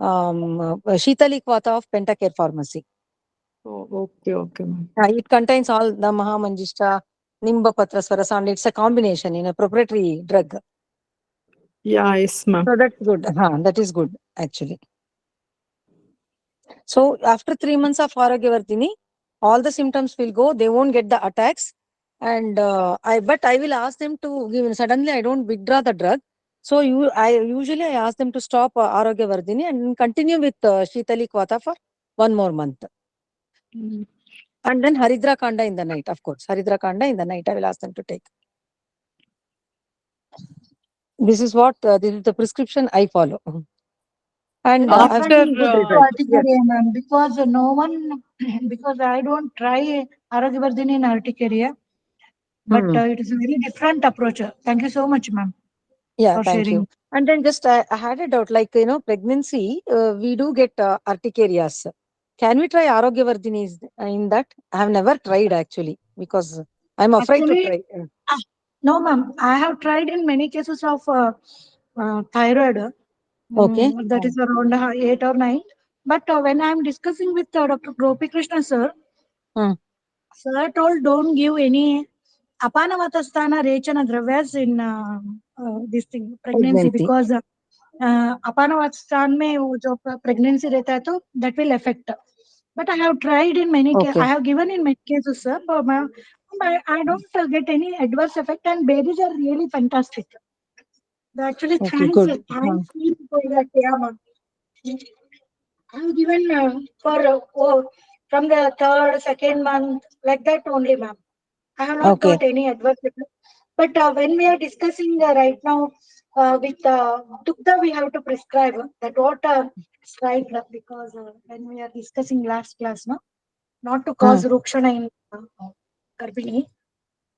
Sheetali Kwata of Pentacare Pharmacy. Oh, okay, ma'am. It contains all the Mahamanjishta, Nimba Patrasvara, and it's a combination in a proprietary drug. Yeah, yes, ma'am. So that's good. That is good, actually. So after 3 months of arogyavardini, all the symptoms will go. They won't get the attacks. And but I will ask them to give. Suddenly, I don't withdraw the drug. So I usually ask them to stop arogyavardini and continue with Sheetali Kwata for 1 more month. And then Haridra Kanda in the night, of course. Haridra Kanda in the night, I will ask them to take. This is what this is the prescription I follow. And I've seen good results. Yes. Ma'am, because no one, because I don't try arogyavardini in urticaria, but it is a very different approach. Thank you so much, ma'am. Yeah, for thank sharing. you. And then just I had a doubt, like, pregnancy, we do get urticarias. Can we try arogyavardini in that? I have never tried actually because I'm afraid to try. No, ma'am. I have tried in many cases of thyroid. Okay. That is around 8 or 9. But when I'm discussing with Dr. Gopi Krishna sir, sir told don't give any apanavatasthana rechana dravyas in this thing pregnancy because apanavatasthana में वो जो pregnancy रहता है तो that will affect. But I have tried in many cases. I have given in many cases, sir. But I don't get any adverse effect, and babies are really fantastic. Actually, thanks for that. Yeah, ma'am. I have given from the third, second month, like that only, ma'am. I have not got any adverse effect. But when we are discussing right now with Dukta, we have to prescribe that what is right because when we are discussing last class, no, not to cause rukshana in Garbhini.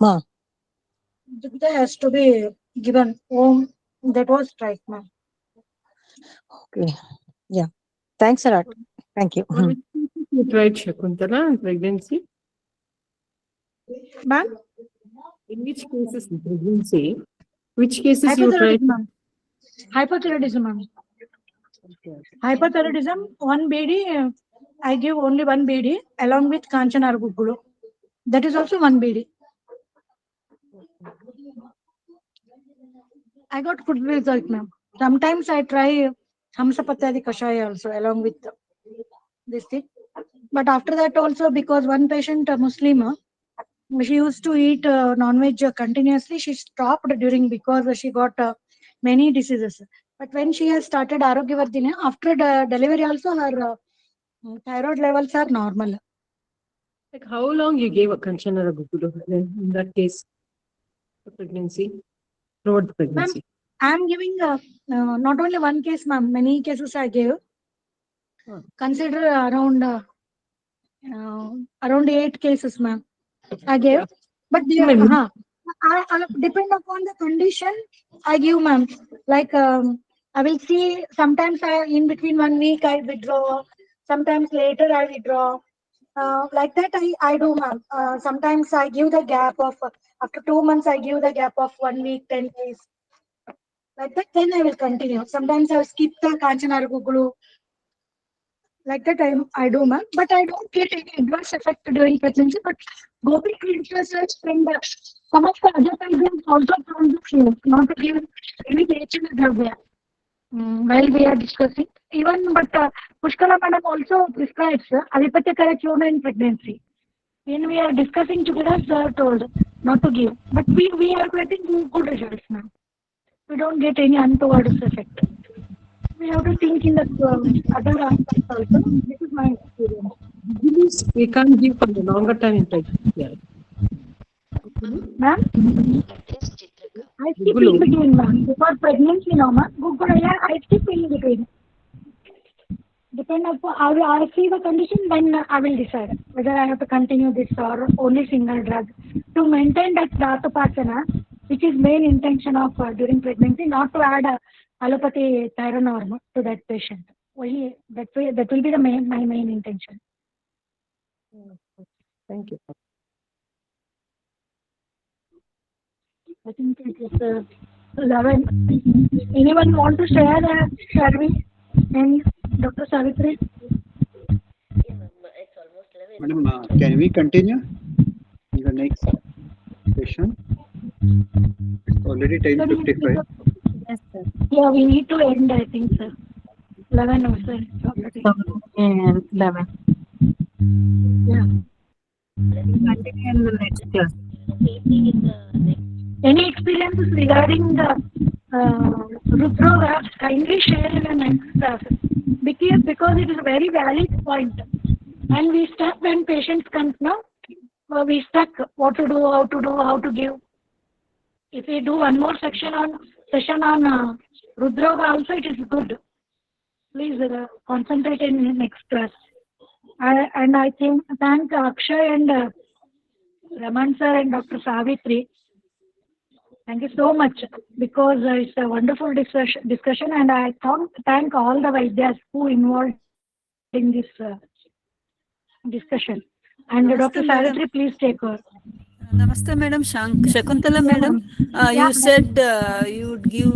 Dukta has to be given home. That was right, ma'am. Okay. Yeah. Thanks a lot. Thank you. You tried Shakuntala pregnancy? Ma'am? In which cases in pregnancy? Which cases you tried? Hypothyroidism, ma'am. Hypothyroidism, one BD, I give only one BD along with Kanchana Argugulu. That is also one BD. I got good result, ma'am. Sometimes I try Hamsapatyadi Kashaya also along with this thing. But after that also, because one patient, a Muslim, she used to eat non-veg continuously. She stopped during because she got many diseases. But when she has started arogyavardini, after the delivery also her thyroid levels are normal. Like how long you gave a Kanchana Gugulu in that case, the pregnancy, throughout the pregnancy? I'm giving not only one case, ma'am, many cases I gave. Consider around 8 cases, ma'am. I gave, but they I depend upon the condition. I give, ma'am. Like I will see. Sometimes in between 1 week I withdraw. Sometimes later I withdraw. Like that I do, ma'am. Sometimes I give the gap of after 2 months I give the gap of 1 week, 10 days. Like that, then I will continue. Sometimes I will skip the Kanchana Gugulu. Like that I do, ma'am. But I don't get any adverse effect during pregnancy. But Gopi research and some of the other patients also found the same, not to give any nature drug there. While we are discussing, even but Pushkala madam also prescribes Alipatya in pregnancy. When we are discussing together, sir told not to give. But we are getting good results, ma'am. We don't get any untoward effect. We have to think in the other aspects also. This is my experience. We can't give for the longer time in pregnancy. Ma'am? I keep in between, ma'am. Before pregnancy, no, ma'am. I keep in between. Depend upon I see the condition, then I will decide whether I have to continue this or only single drug to maintain that Dhatupasana, which is main intention of during pregnancy, not to add allopathy thyronorm to that patient. Only that will be the my main intention. Thank you. I think it is 11. Anyone want to share we? And Dr. Savitri? Madam, can we continue in the next session? It's already 10:55. Yes, sir. Yeah, we need to end, I think, sir. 11 or sir. 11. Yeah. Continue in the next class. Any experiences regarding the Rudra, kindly share in the next class. Because it is a very valid point. And we stuck when patients come now. We stuck what to do, how to give. If we do one more session on Rudra also, it is good. Please concentrate in the next class. I thank Akshay and Raman sir and Dr. Savitri. Thank you so much because it's a wonderful discussion and I thank all the Vaidyas who involved in this discussion. And Namaste, Dr. Savitri, please take over. Namaste, Madam Shakuntala, Madam. You said you would give